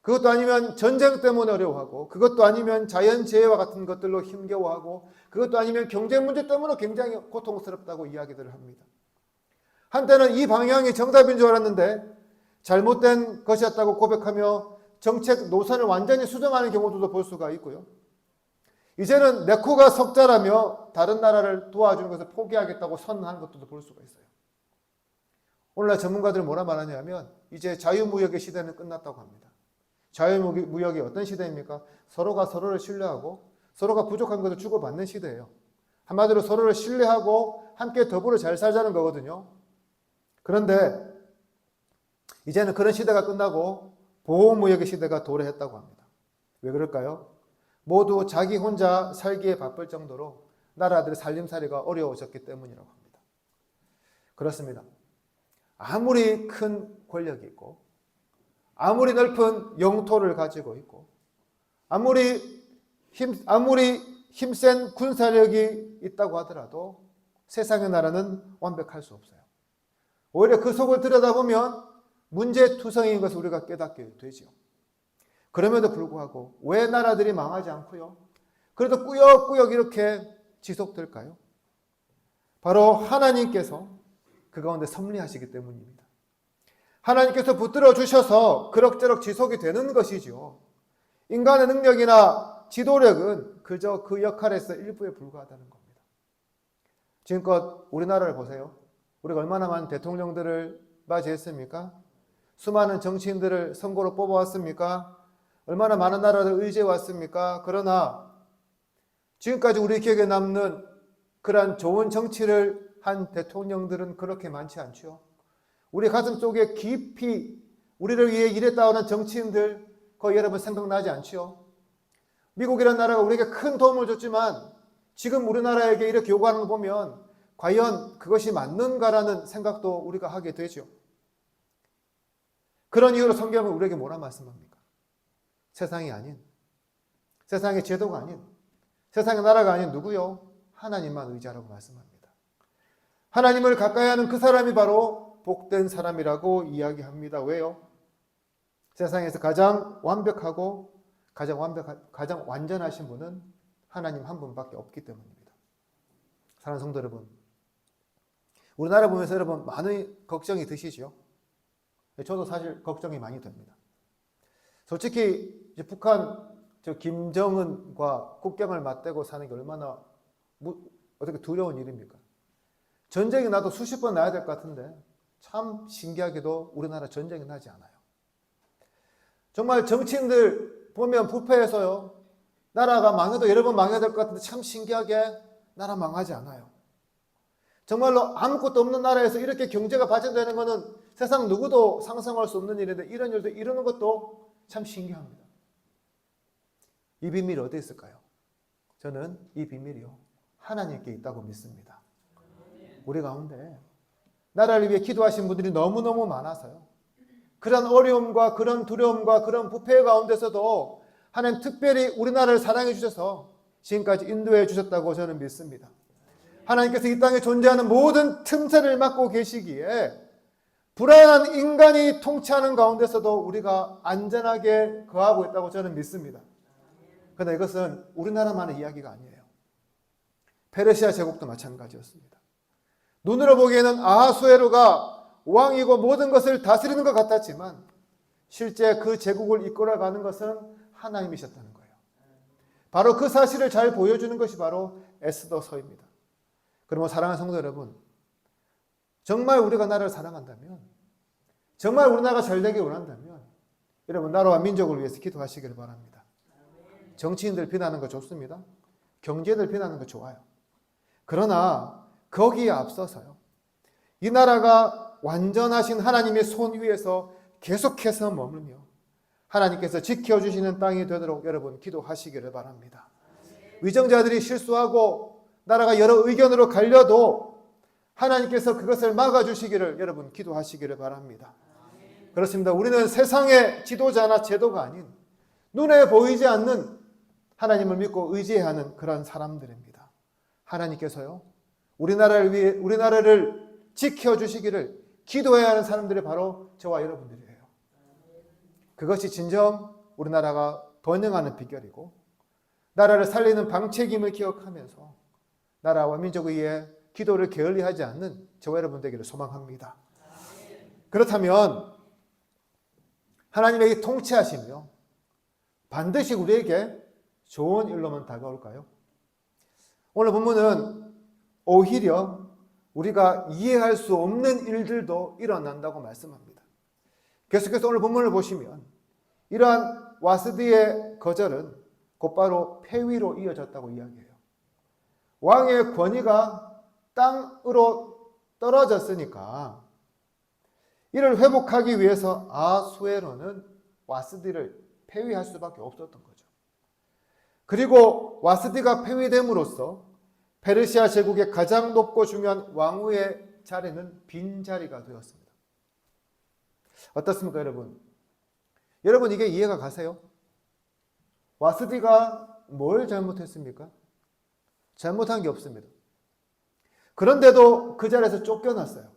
그것도 아니면 전쟁 때문에 어려워하고, 그것도 아니면 자연재해와 같은 것들로 힘겨워하고, 그것도 아니면 경제 문제 때문에 굉장히 고통스럽다고 이야기들을 합니다. 한때는 이 방향이 정답인 줄 알았는데 잘못된 것이었다고 고백하며 정책 노선을 완전히 수정하는 경우도 볼 수가 있고요. 이제는 내 코가 석자라며 다른 나라를 도와주는 것을 포기하겠다고 선언하는 것도 볼 수가 있어요. 오늘날 전문가들은 뭐라 말하냐면 이제 자유무역의 시대는 끝났다고 합니다. 자유무역이 어떤 시대입니까? 서로가 서로를 신뢰하고 서로가 부족한 것을 주고받는 시대예요. 한마디로 서로를 신뢰하고 함께 더불어 잘 살자는 거거든요. 그런데 이제는 그런 시대가 끝나고 보호무역의 시대가 도래했다고 합니다. 왜 그럴까요? 모두 자기 혼자 살기에 바쁠 정도로 나라들의 살림살이가 어려워졌기 때문이라고 합니다. 그렇습니다. 아무리 큰 권력이 있고, 아무리 넓은 영토를 가지고 있고, 아무리 힘센 군사력이 있다고 하더라도 세상의 나라는 완벽할 수 없어요. 오히려 그 속을 들여다보면 문제투성인 것을 우리가 깨닫게 되죠. 그럼에도 불구하고 왜 나라들이 망하지 않고요, 그래도 꾸역꾸역 이렇게 지속될까요? 바로 하나님께서 그 가운데 섭리하시기 때문입니다. 하나님께서 붙들어 주셔서 그럭저럭 지속이 되는 것이죠. 인간의 능력이나 지도력은 그저 그 역할에서 일부에 불과하다는 겁니다. 지금껏 우리나라를 보세요. 우리가 얼마나 많은 대통령들을 맞이했습니까? 수많은 정치인들을 선거로 뽑아왔습니까? 얼마나 많은 나라를 의지해 왔습니까? 그러나 지금까지 우리 기억에 남는 그러한 좋은 정치를 한 대통령들은 그렇게 많지 않죠. 우리 가슴 속에 깊이 우리를 위해 일했다는 정치인들 거의 여러분 생각나지 않죠? 미국이라는 나라가 우리에게 큰 도움을 줬지만 지금 우리나라에게 이렇게 요구하는 거 보면 과연 그것이 맞는가라는 생각도 우리가 하게 되죠. 그런 이유로 성경은 우리에게 뭐라 말씀합니까? 세상이 아닌, 세상의 제도가 아닌, 세상의 나라가 아닌 누구요? 하나님만 의지하라고 말씀합니다. 하나님을 가까이 하는 그 사람이 바로 복된 사람이라고 이야기합니다. 왜요? 세상에서 가장 완벽하고 가장 완전하신 분은 하나님 한 분밖에 없기 때문입니다. 사랑하는 성도 여러분, 우리나라 보면서 여러분 많은 걱정이 드시죠? 저도 사실 걱정이 많이 됩니다. 솔직히 이제 북한 김정은과 국경을 맞대고 사는 게 얼마나 어떻게 두려운 일입니까? 전쟁이 나도 수십 번 나야 될 것 같은데 참 신기하게도 우리나라 전쟁이 나지 않아요. 정말 정치인들 보면 부패해서요. 나라가 망해도 여러 번 망해야 될 것 같은데 참 신기하게 나라 망하지 않아요. 정말로 아무것도 없는 나라에서 이렇게 경제가 발전되는 것은 세상 누구도 상상할 수 없는 일인데 이런 일도 이루는 것도 참 신기합니다. 이 비밀이 어디에 있을까요? 저는 이 비밀이요. 하나님께 있다고 믿습니다. 우리 가운데 나라를 위해 기도하신 분들이 너무너무 많아서요. 그런 어려움과 그런 두려움과 그런 부패 가운데서도 하나님 특별히 우리나라를 사랑해 주셔서 지금까지 인도해 주셨다고 저는 믿습니다. 하나님께서 이 땅에 존재하는 모든 틈새를 막고 계시기에 불안한 인간이 통치하는 가운데서도 우리가 안전하게 거하고 있다고 저는 믿습니다. 그러나 이것은 우리나라만의 이야기가 아니에요. 페르시아 제국도 마찬가지였습니다. 눈으로 보기에는 아하수에로가 왕이고 모든 것을 다스리는 것 같았지만 실제 그 제국을 이끌어가는 것은 하나님이셨다는 거예요. 바로 그 사실을 잘 보여주는 것이 바로 에스더서입니다. 그러면 사랑하는 성도 여러분, 정말 우리가 나라를 사랑한다면, 정말 우리나라가 잘 되길 원한다면 여러분 나라와 민족을 위해서 기도하시길 바랍니다. 정치인들 비난하는 거 좋습니다. 경제인들 비난하는 거 좋아요. 그러나 거기에 앞서서요. 이 나라가 완전하신 하나님의 손 위에서 계속해서 머물며 하나님께서 지켜주시는 땅이 되도록 여러분 기도하시기를 바랍니다. 위정자들이 실수하고 나라가 여러 의견으로 갈려도 하나님께서 그것을 막아주시기를 여러분 기도하시기를 바랍니다. 그렇습니다. 우리는 세상의 지도자나 제도가 아닌 눈에 보이지 않는 하나님을 믿고 의지해야 하는 그런 사람들입니다. 하나님께서요 우리나라를 위해 우리나라를 지켜주시기를 기도해야 하는 사람들이 바로 저와 여러분들이에요. 그것이 진정 우리나라가 번영하는 비결이고 나라를 살리는 방책임을 기억하면서 나라와 민족을 위해 기도를 게을리하지 않는 저와 여러분 되기를 소망합니다. 그렇다면 하나님의 통치하시며 반드시 우리에게 좋은 일로만 다가올까요? 오늘 본문은 오히려 우리가 이해할 수 없는 일들도 일어난다고 말씀합니다. 계속해서 오늘 본문을 보시면 이러한 와스디의 거절은 곧바로 폐위로 이어졌다고 이야기해요. 왕의 권위가 땅으로 떨어졌으니까 이를 회복하기 위해서 아수에로는 와스디를 폐위할 수밖에 없었던 거죠. 그리고 와스디가 폐위됨으로써 페르시아 제국의 가장 높고 중요한 왕후의 자리는 빈자리가 되었습니다. 어떻습니까, 여러분? 여러분 이게 이해가 가세요? 와스디가 뭘 잘못했습니까? 잘못한 게 없습니다. 그런데도 그 자리에서 쫓겨났어요.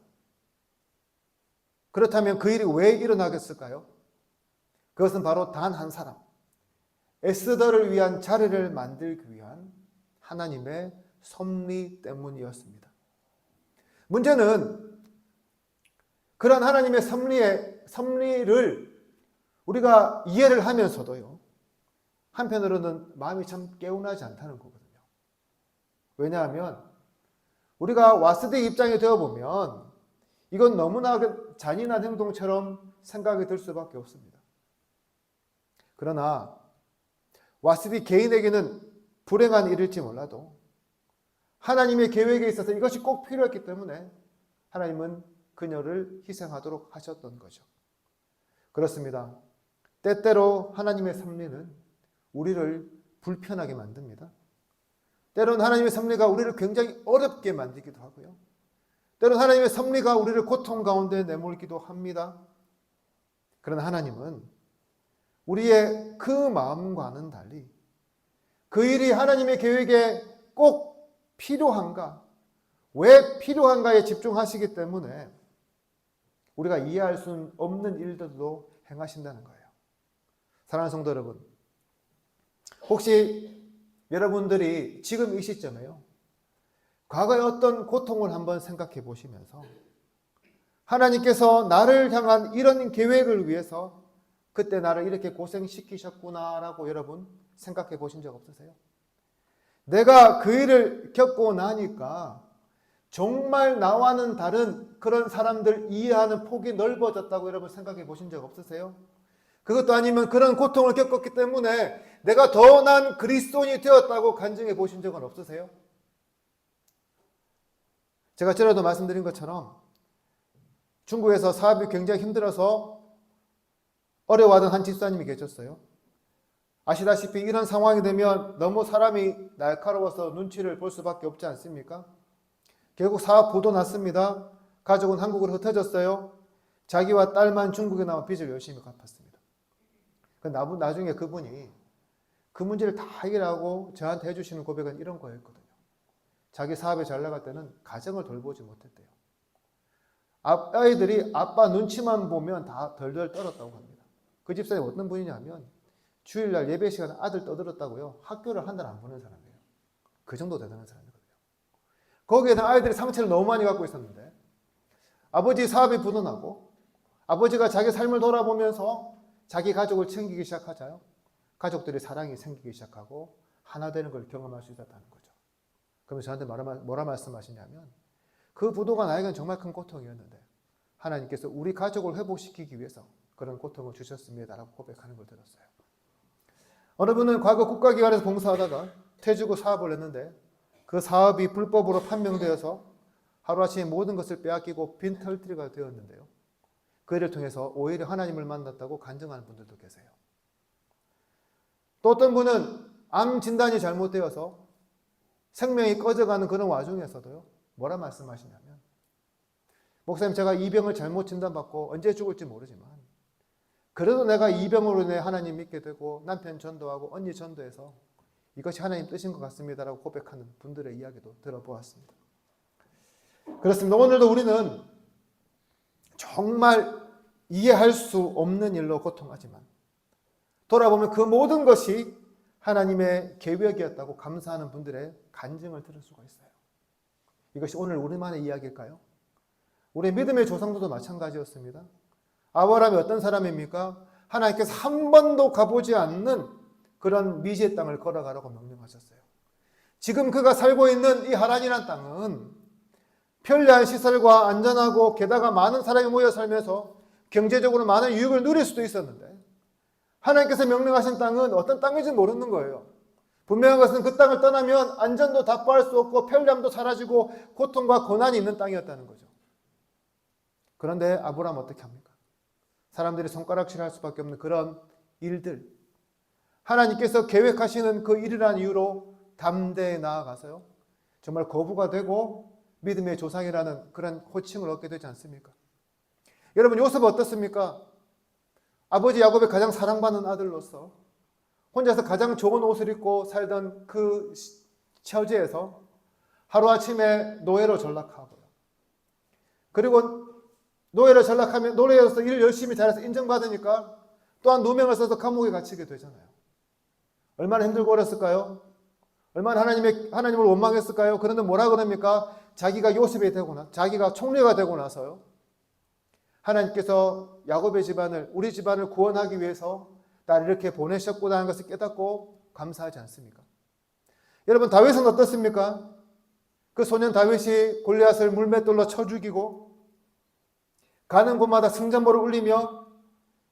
그렇다면 그 일이 왜 일어나겠을까요? 그것은 바로 단 한 사람, 에스더를 위한 자리를 만들기 위한 하나님의 섭리 때문이었습니다. 문제는 그런 하나님의 섭리를 우리가 이해를 하면서도요, 한편으로는 마음이 참 개운하지 않다는 거거든요. 왜냐하면 우리가 와스드의 입장에 되어보면 이건 너무나 잔인한 행동처럼 생각이 들 수밖에 없습니다. 그러나 와스디 개인에게는 불행한 일일지 몰라도 하나님의 계획에 있어서 이것이 꼭 필요했기 때문에 하나님은 그녀를 희생하도록 하셨던 거죠. 그렇습니다. 때때로 하나님의 섭리는 우리를 불편하게 만듭니다. 때로는 하나님의 섭리가 우리를 굉장히 어렵게 만들기도 하고요. 때로는 하나님의 섭리가 우리를 고통 가운데 내몰기도 합니다. 그러나 하나님은 우리의 그 마음과는 달리 그 일이 하나님의 계획에 꼭 필요한가, 왜 필요한가에 집중하시기 때문에 우리가 이해할 수 없는 일들도 행하신다는 거예요. 사랑하는 성도 여러분, 혹시 여러분들이 지금 이 시점에요, 과거의 어떤 고통을 한번 생각해 보시면서 하나님께서 나를 향한 이런 계획을 위해서 그때 나를 이렇게 고생시키셨구나라고 여러분 생각해 보신 적 없으세요? 내가 그 일을 겪고 나니까 정말 나와는 다른 그런 사람들 이해하는 폭이 넓어졌다고 여러분 생각해 보신 적 없으세요? 그것도 아니면 그런 고통을 겪었기 때문에 내가 더 난 그리스도인이 되었다고 간증해 보신 적은 없으세요? 제가 전에도 말씀드린 것처럼 중국에서 사업이 굉장히 힘들어서 어려워하던 한 집사님이 계셨어요. 아시다시피 이런 상황이 되면 너무 사람이 날카로워서 눈치를 볼 수밖에 없지 않습니까? 결국 사업 부도 났습니다. 가족은 한국으로 흩어졌어요. 자기와 딸만 중국에 나와 빚을 열심히 갚았습니다. 나중에 그분이 그 문제를 다 해결하고 저한테 해주시는 고백은 이런 거였거든요. 자기 사업이 잘 나갈 때는 가정을 돌보지 못했대요. 아이들이 아빠 눈치만 보면 다 덜덜 떨었다고 합니다. 그 집사님이 어떤 분이냐면 주일날 예배 시간에 아들 떠들었다고요, 학교를 한 달 안 보낸 사람이에요. 그 정도 대단한 사람이거든요. 거기에는 아이들이 상처를 너무 많이 갖고 있었는데 아버지 사업이 부도나고 아버지가 자기 삶을 돌아보면서 자기 가족을 챙기기 시작하자요, 가족들의 사랑이 생기기 시작하고 하나 되는 걸 경험할 수 있었다는 거죠. 그러면 저한테 뭐라 말씀하시냐면 그 부도가 나에게는 정말 큰 고통이었는데 하나님께서 우리 가족을 회복시키기 위해서 그런 고통을 주셨습니다라고 고백하는 걸 들었어요. 어느 분은 과거 국가기관에서 봉사하다가 퇴직 후 사업을 했는데 그 사업이 불법으로 판명되어서 하루아침에 모든 것을 빼앗기고 빈털터리가 되었는데요, 그 일을 통해서 오히려 하나님을 만났다고 간증하는 분들도 계세요. 또 어떤 분은 암 진단이 잘못되어서 생명이 꺼져가는 그런 와중에서도요, 뭐라 말씀하시냐면 목사님, 제가 이 병을 잘못 진단받고 언제 죽을지 모르지만 그래도 내가 이 병으로 인해 하나님 믿게 되고 남편 전도하고 언니 전도해서 이것이 하나님 뜻인 것 같습니다라고 고백하는 분들의 이야기도 들어보았습니다. 그렇습니다. 오늘도 우리는 정말 이해할 수 없는 일로 고통하지만 돌아보면 그 모든 것이 하나님의 계획이었다고 감사하는 분들의 간증을 들을 수가 있어요. 이것이 오늘 우리만의 이야기일까요? 우리 믿음의 조상들도 마찬가지였습니다. 아브라함이 어떤 사람입니까? 하나님께서 한 번도 가보지 않는 그런 미지의 땅을 걸어가라고 명령하셨어요. 지금 그가 살고 있는 이 하란이라는 땅은 편리한 시설과 안전하고 게다가 많은 사람이 모여 살면서 경제적으로 많은 유익을 누릴 수도 있었는데 하나님께서 명령하신 땅은 어떤 땅인지 모르는 거예요. 분명한 것은 그 땅을 떠나면 안전도 답보할 수 없고 편리함도 사라지고 고통과 고난이 있는 땅이었다는 거죠. 그런데 아브라함 어떻게 합니까? 사람들이 손가락질할 수밖에 없는 그런 일들, 하나님께서 계획하시는 그 일이라는 이유로 담대히 나아가서요, 정말 거부가 되고 믿음의 조상이라는 그런 호칭을 얻게 되지 않습니까? 여러분, 요셉 어떻습니까? 아버지 야곱의 가장 사랑받는 아들로서 혼자서 가장 좋은 옷을 입고 살던 그 처지에서 하루아침에 노예로 전락하고요. 그리고 노예로 전락하면 노예로서 일을 열심히 잘해서 인정받으니까 또한 누명을 써서 감옥에 갇히게 되잖아요. 얼마나 힘들고 어렸을까요? 얼마나 하나님을 원망했을까요? 그런데 뭐라 그럽니까? 자기가 요셉이 되고 자기가 총리가 되고 나서요. 하나님께서 야곱의 집안을, 우리 집안을 구원하기 위해서 나를 이렇게 보내셨구나 하는 것을 깨닫고 감사하지 않습니까? 여러분, 다윗은 어떻습니까? 그 소년 다윗이 골리앗을 물맷돌로 쳐 죽이고 가는 곳마다 승전보를 울리며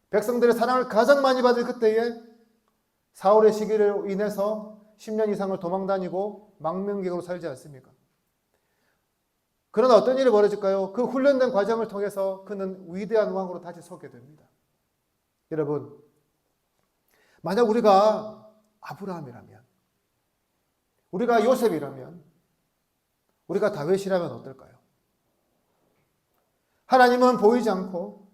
백성들의 사랑을 가장 많이 받을 그때에 사울의 시기로 인해서 10년 이상을 도망다니고 망명객으로 살지 않습니까? 그러나 어떤 일이 벌어질까요? 그 훈련된 과정을 통해서 그는 위대한 왕으로 다시 서게 됩니다. 여러분, 만약 우리가 아브라함이라면, 우리가 요셉이라면, 우리가 다윗이라면 어떨까요? 하나님은 보이지 않고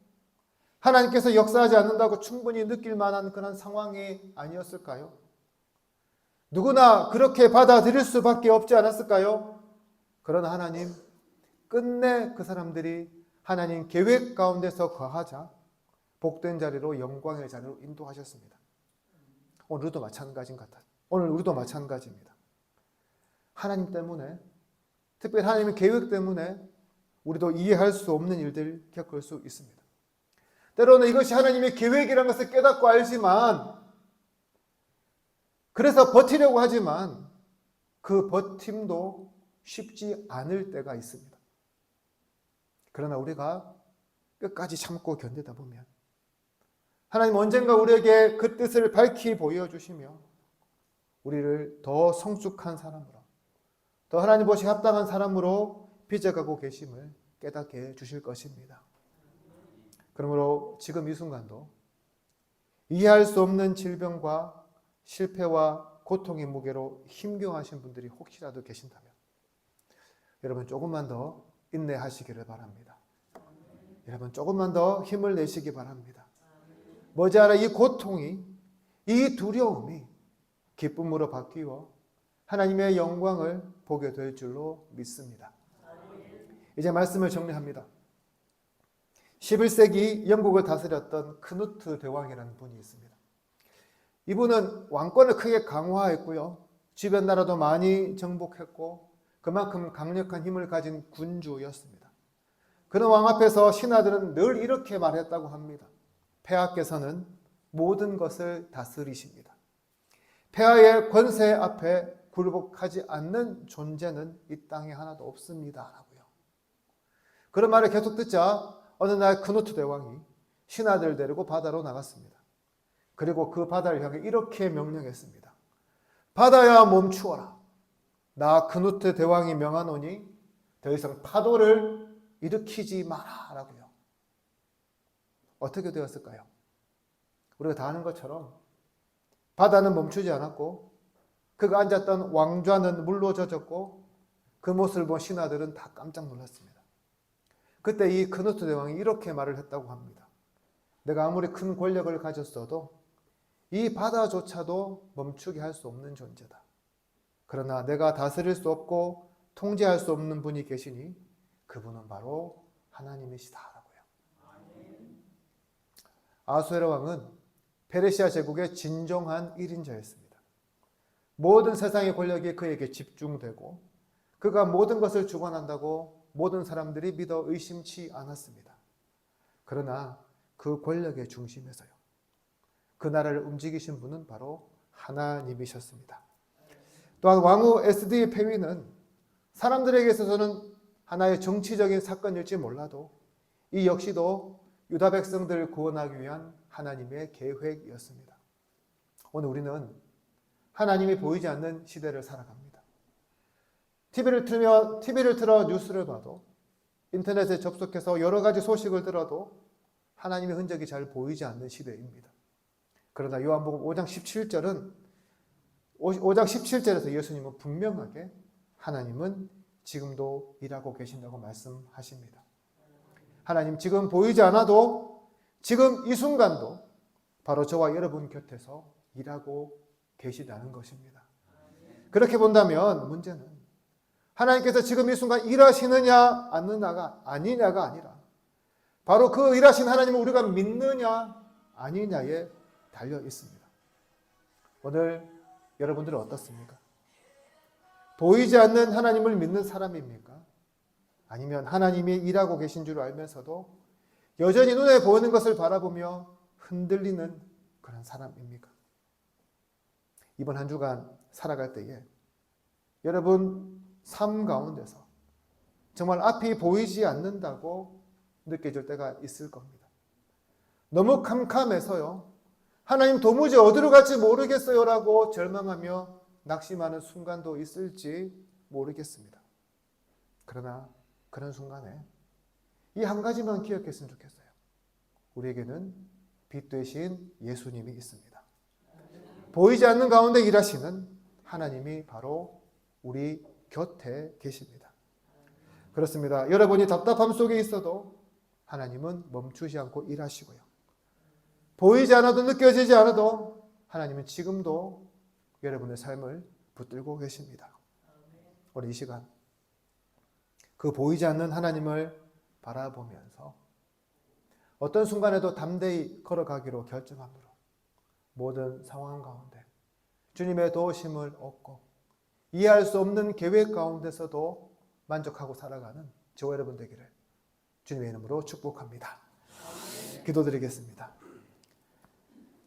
하나님께서 역사하지 않는다고 충분히 느낄 만한 그런 상황이 아니었을까요? 누구나 그렇게 받아들일 수밖에 없지 않았을까요? 그러나 하나님, 끝내 그 사람들이 하나님 계획 가운데서 거하자 복된 자리로, 영광의 자리로 인도하셨습니다. 오늘 우리도 마찬가지인 것 같아요. 오늘 우리도 마찬가지입니다. 하나님 때문에, 특별히 하나님의 계획 때문에 우리도 이해할 수 없는 일들 겪을 수 있습니다. 때로는 이것이 하나님의 계획이라는 것을 깨닫고 알지만, 그래서 버티려고 하지만 그 버팀도 쉽지 않을 때가 있습니다. 그러나 우리가 끝까지 참고 견디다 보면 하나님 언젠가 우리에게 그 뜻을 밝히 보여주시며 우리를 더 성숙한 사람으로, 더 하나님 보시기에 합당한 사람으로 빚어가고 계심을 깨닫게 해주실 것입니다. 그러므로 지금 이 순간도 이해할 수 없는 질병과 실패와 고통의 무게로 힘겨워하신 분들이 혹시라도 계신다면 여러분 조금만 더 인내하시기를 바랍니다. 여러분 조금만 더 힘을 내시기 바랍니다. 머지않아 이 고통이, 이 두려움이 기쁨으로 바뀌어 하나님의 영광을 보게 될 줄로 믿습니다. 이제 말씀을 정리합니다. 11세기 영국을 다스렸던 크누트 대왕이라는 분이 있습니다. 이분은 왕권을 크게 강화했고요. 주변 나라도 많이 정복했고 그만큼 강력한 힘을 가진 군주였습니다. 그런 왕 앞에서 신하들은 늘 이렇게 말했다고 합니다. 폐하께서는 모든 것을 다스리십니다. 폐하의 권세 앞에 굴복하지 않는 존재는 이 땅에 하나도 없습니다. 라고요. 그런 말을 계속 듣자 어느 날 크누트 대왕이 신하들 데리고 바다로 나갔습니다. 그리고 그 바다를 향해 이렇게 명령했습니다. 바다야 멈추어라. 나 크누트 대왕이 명하노니 더 이상 파도를 일으키지 마라. 라고요. 어떻게 되었을까요? 우리가 다 아는 것처럼 바다는 멈추지 않았고 그가 앉았던 왕좌는 물로 젖었고 그 모습을 본 신하들은 다 깜짝 놀랐습니다. 그때 이 크누트 대왕이 이렇게 말을 했다고 합니다. 내가 아무리 큰 권력을 가졌어도 이 바다조차도 멈추게 할 수 없는 존재다. 그러나 내가 다스릴 수 없고 통제할 수 없는 분이 계시니 그분은 바로 하나님이시다. 라고요. 아수에로 왕은 페르시아 제국의 진정한 1인자였습니다. 모든 세상의 권력이 그에게 집중되고 그가 모든 것을 주관한다고 모든 사람들이 믿어 의심치 않았습니다. 그러나 그 권력의 중심에서요, 그 나라를 움직이신 분은 바로 하나님이셨습니다. 또한 왕후 에스더의 폐위는 사람들에게 있어서는 하나의 정치적인 사건일지 몰라도 이 역시도 유다 백성들을 구원하기 위한 하나님의 계획이었습니다. 오늘 우리는 하나님이 보이지 않는 시대를 살아갑니다. TV를 틀어 뉴스를 봐도, 인터넷에 접속해서 여러 가지 소식을 들어도 하나님의 흔적이 잘 보이지 않는 시대입니다. 그러나 요한복음 5장 17절에서 예수님은 분명하게 하나님은 지금도 일하고 계신다고 말씀하십니다. 하나님 지금 보이지 않아도 지금 이 순간도 바로 저와 여러분 곁에서 일하고 계시다는 것입니다. 그렇게 본다면 문제는 하나님께서 지금 이 순간 일하시느냐 아니냐가 아니라 바로 그 일하신 하나님을 우리가 믿느냐 아니냐에 달려 있습니다. 오늘 여러분들은 어떻습니까? 보이지 않는 하나님을 믿는 사람입니까? 아니면 하나님이 일하고 계신 줄 알면서도 여전히 눈에 보이는 것을 바라보며 흔들리는 그런 사람입니까? 이번 한 주간 살아갈 때에 여러분 삶 가운데서 정말 앞이 보이지 않는다고 느껴질 때가 있을 겁니다. 너무 캄캄해서요. 하나님 도무지 어디로 갈지 모르겠어요 라고 절망하며 낙심하는 순간도 있을지 모르겠습니다. 그러나 그런 순간에 이 한 가지만 기억했으면 좋겠어요. 우리에게는 빛 되신 예수님이 있습니다. 보이지 않는 가운데 일하시는 하나님이 바로 우리 곁에 계십니다. 그렇습니다. 여러분이 답답함 속에 있어도 하나님은 멈추지 않고 일하시고요. 보이지 않아도 느껴지지 않아도 하나님은 지금도 여러분의 삶을 붙들고 계십니다. 우리 이 시간 그 보이지 않는 하나님을 바라보면서 어떤 순간에도 담대히 걸어가기로 결정함으로 모든 상황 가운데 주님의 도우심을 얻고 이해할 수 없는 계획 가운데서도 만족하고 살아가는 저와 여러분 되기를 주님의 이름으로 축복합니다. 기도드리겠습니다.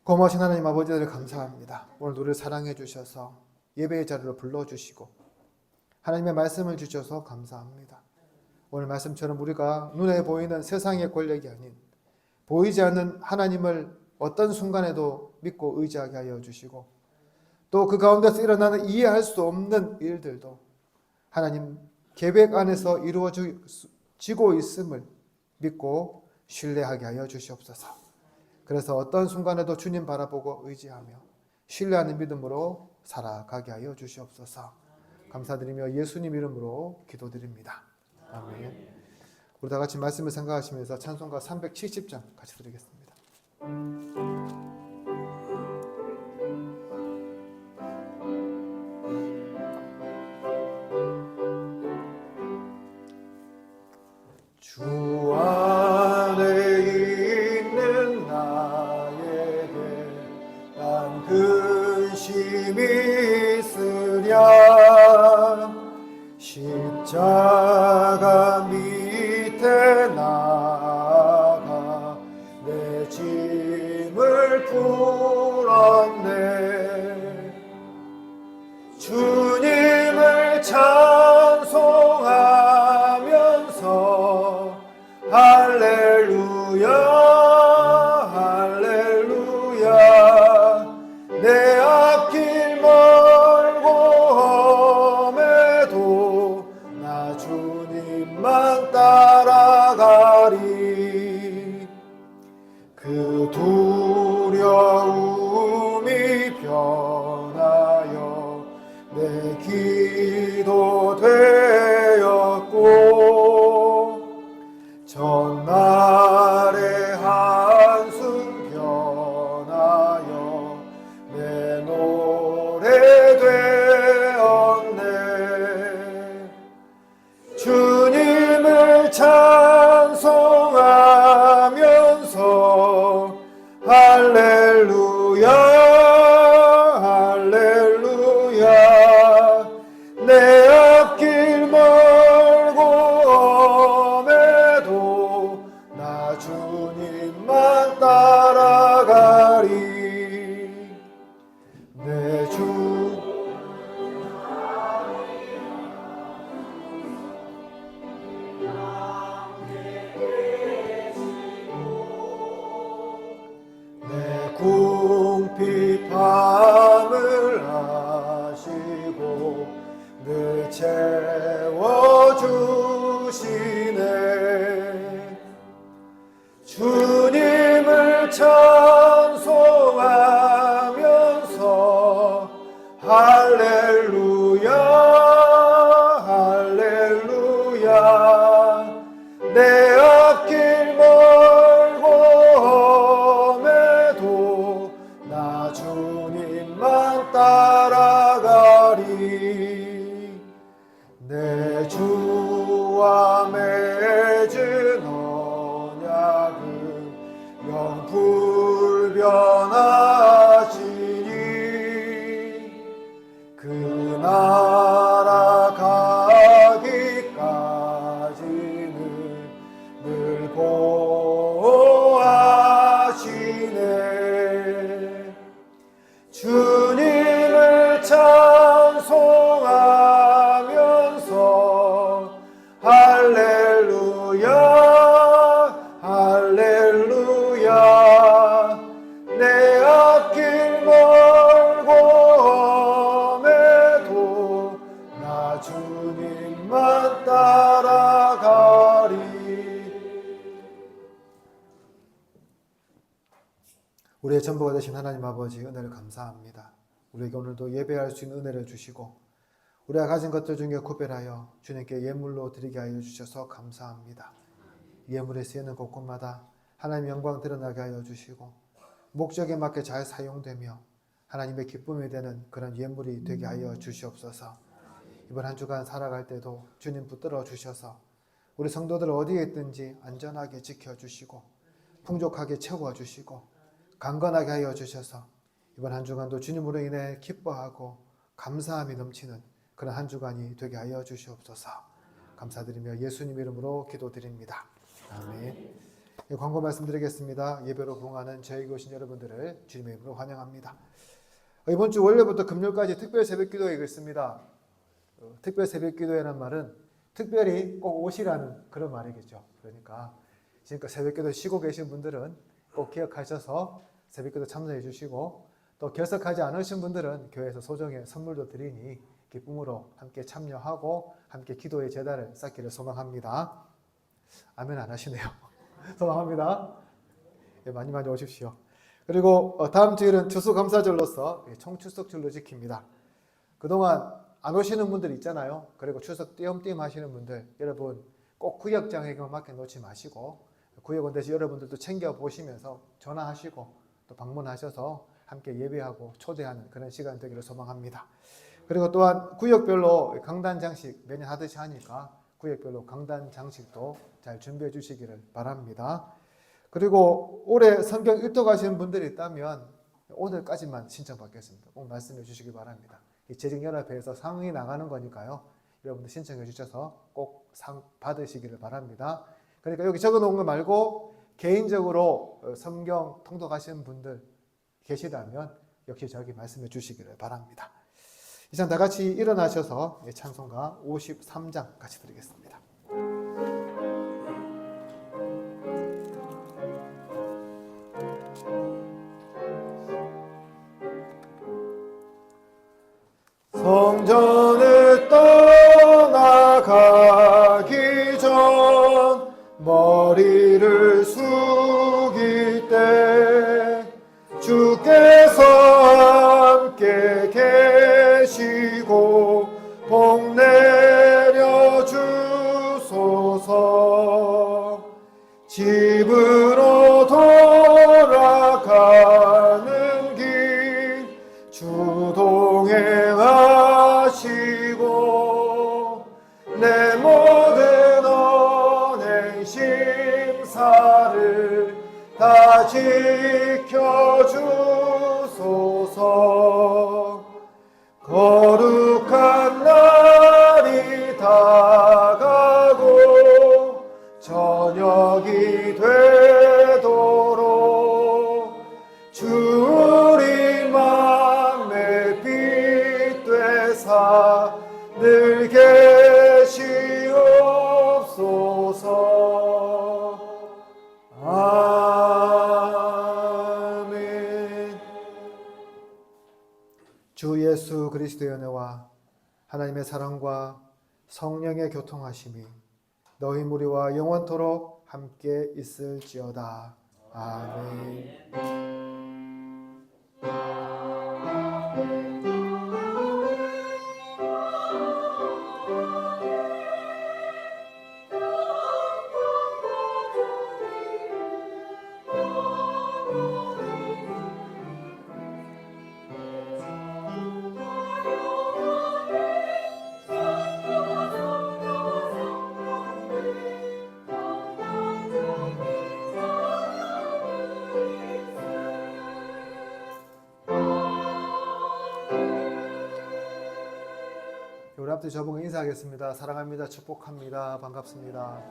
고마우신 하나님 아버지를 감사합니다. 오늘 우리를 사랑해 주셔서 예배의 자리로 불러주시고 하나님의 말씀을 주셔서 감사합니다. 오늘 말씀처럼 우리가 눈에 보이는 세상의 권력이 아닌 보이지 않는 하나님을 어떤 순간에도 믿고 의지하게 하여 주시고 또 그 가운데서 일어나는 이해할 수 없는 일들도 하나님 계획 안에서 이루어지고 있음을 믿고 신뢰하게 하여 주시옵소서. 그래서 어떤 순간에도 주님 바라보고 의지하며 신뢰하는 믿음으로 살아가게 하여 주시옵소서. 감사드리며 예수님 이름으로 기도드립니다. 아멘. 우리 다 같이 말씀을 생각하시면서 찬송가 370장 같이 드리겠습니다. 주 안에 있는 나에게 난 근심이 있으랴 십자가 밑에 나가 내 짐을 풀었네 주님을 찬송하면서 할렐루야 할렐루야 내 앞길 멀고 험해도 나 주님만 따라가리 그 두려움이 변하여 내 기도 되었고 전날의 한숨 변하여 내 노래 되었네 주님을 찬송하면서 할렐루야 할렐루야 내 앞길 멀고 험해도 나 주님만 따라가리 내 주 내 궁핍함을 아시고 늘 채워주시네 주님을 찬송하면서 할렐루야 할렐루야 내 앞길 멀고 험해도 나 주님만 따라가리 내 주와 맺은 언약은 영 불변하시니 그 나라 가기까지 주님을 찬송하면서 할렐루야 할렐루야 내 앞길 멀고 험해도 나 주님만 따라가리. 우리의 전부가 되신 하나님 아버지 은혜를 감사합니다. 우리에게 오늘도 예배할 수 있는 은혜를 주시고 우리가 가진 것들 중에 구별하여 주님께 예물로 드리게 하여 주셔서 감사합니다. 예물에 쓰이는 곳곳마다 하나님의 영광 드러나게 하여 주시고 목적에 맞게 잘 사용되며 하나님의 기쁨이 되는 그런 예물이 되게 하여 주시옵소서. 이번 한 주간 살아갈 때도 주님 붙들어 주셔서 우리 성도들 어디에 있든지 안전하게 지켜주시고 풍족하게 채워주시고 강건하게 하여 주셔서 이번 한 주간도 주님으로 인해 기뻐하고 감사함이 넘치는 그런 한 주간이 되게 하여 주시옵소서. 감사드리며 예수님 이름으로 기도드립니다. 아멘. 광고 말씀드리겠습니다. 예배로 부응하는 저에게 오신 여러분들을 주님의 이름으로 환영합니다. 이번 주 월요일부터 금요일까지 특별 새벽 기도회가 있습니다. 특별 새벽 기도회라는 말은 특별히 꼭 오시라는 그런 말이겠죠. 그러니까 지금까지 새벽 기도 쉬고 계신 분들은 꼭 기억하셔서 새벽 기도 참여해 주시고 또 결석하지 않으신 분들은 교회에서 소정의 선물도 드리니 기쁨으로 함께 참여하고 함께 기도의 제단을 쌓기를 소망합니다. 아멘 안 하시네요. 소망합니다. 예, 많이 오십시오. 그리고 다음 주일은 추수감사절로서 총추석줄로 지킵니다. 그동안 안 오시는 분들 있잖아요. 그리고 추석 띄엄띄엄 하시는 분들 여러분 꼭 구역장에게만 맡겨 놓지 마시고 구역원 대신 여러분들도 챙겨보시면서 전화하시고 또 방문하셔서 함께 예배하고 초대하는 그런 시간 되기를 소망합니다. 그리고 또한 구역별로 강단 장식 매년 하듯이 하니까 구역별로 강단 장식도 잘 준비해 주시기를 바랍니다. 그리고 올해 성경 입독하시는 분들이 있다면 오늘까지만 신청받겠습니다. 꼭 말씀해 주시기 바랍니다. 이 재직연합회에서 상이 나가는 거니까요. 여러분들 신청해 주셔서 꼭 상 받으시기를 바랍니다. 그러니까 여기 적어놓은 거 말고 개인적으로 성경 통독하시는 분들 계시다면 역시 저기 말씀해 주시기를 바랍니다. 이상 다 같이 일어나셔서 찬송가 53장 같이 드리겠습니다. 성전을 떠나가기 전 머리를 숙일 때 주께서 함께 계시고 복 내려 주소서. 집으로 돌아가는 길 주 동행하시고 내 모든 언행 심사를 다 지켜주소서. 거룩한 날이 다가고 저녁이 되도록 주 우리 맘에 빛 되사 늘 계시옵소서. 아멘. 주 예수 그리스도의 은혜와 하나님의 사랑과 성령의 교통하심이 너희 무리와 영원토록 함께 있을지어다. 아멘. 우리 앞뒤 저보고 인사하겠습니다. 사랑합니다. 축복합니다. 반갑습니다.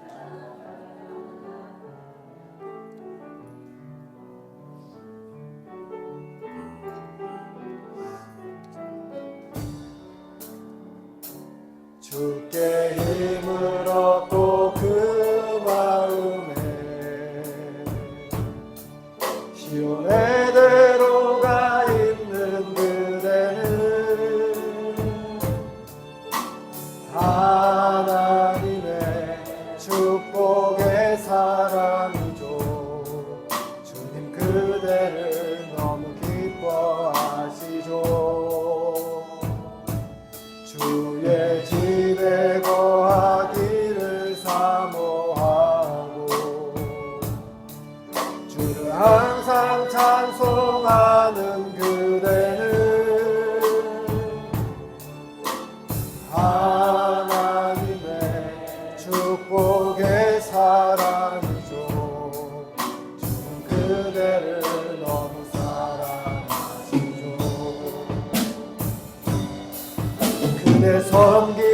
주를 섬기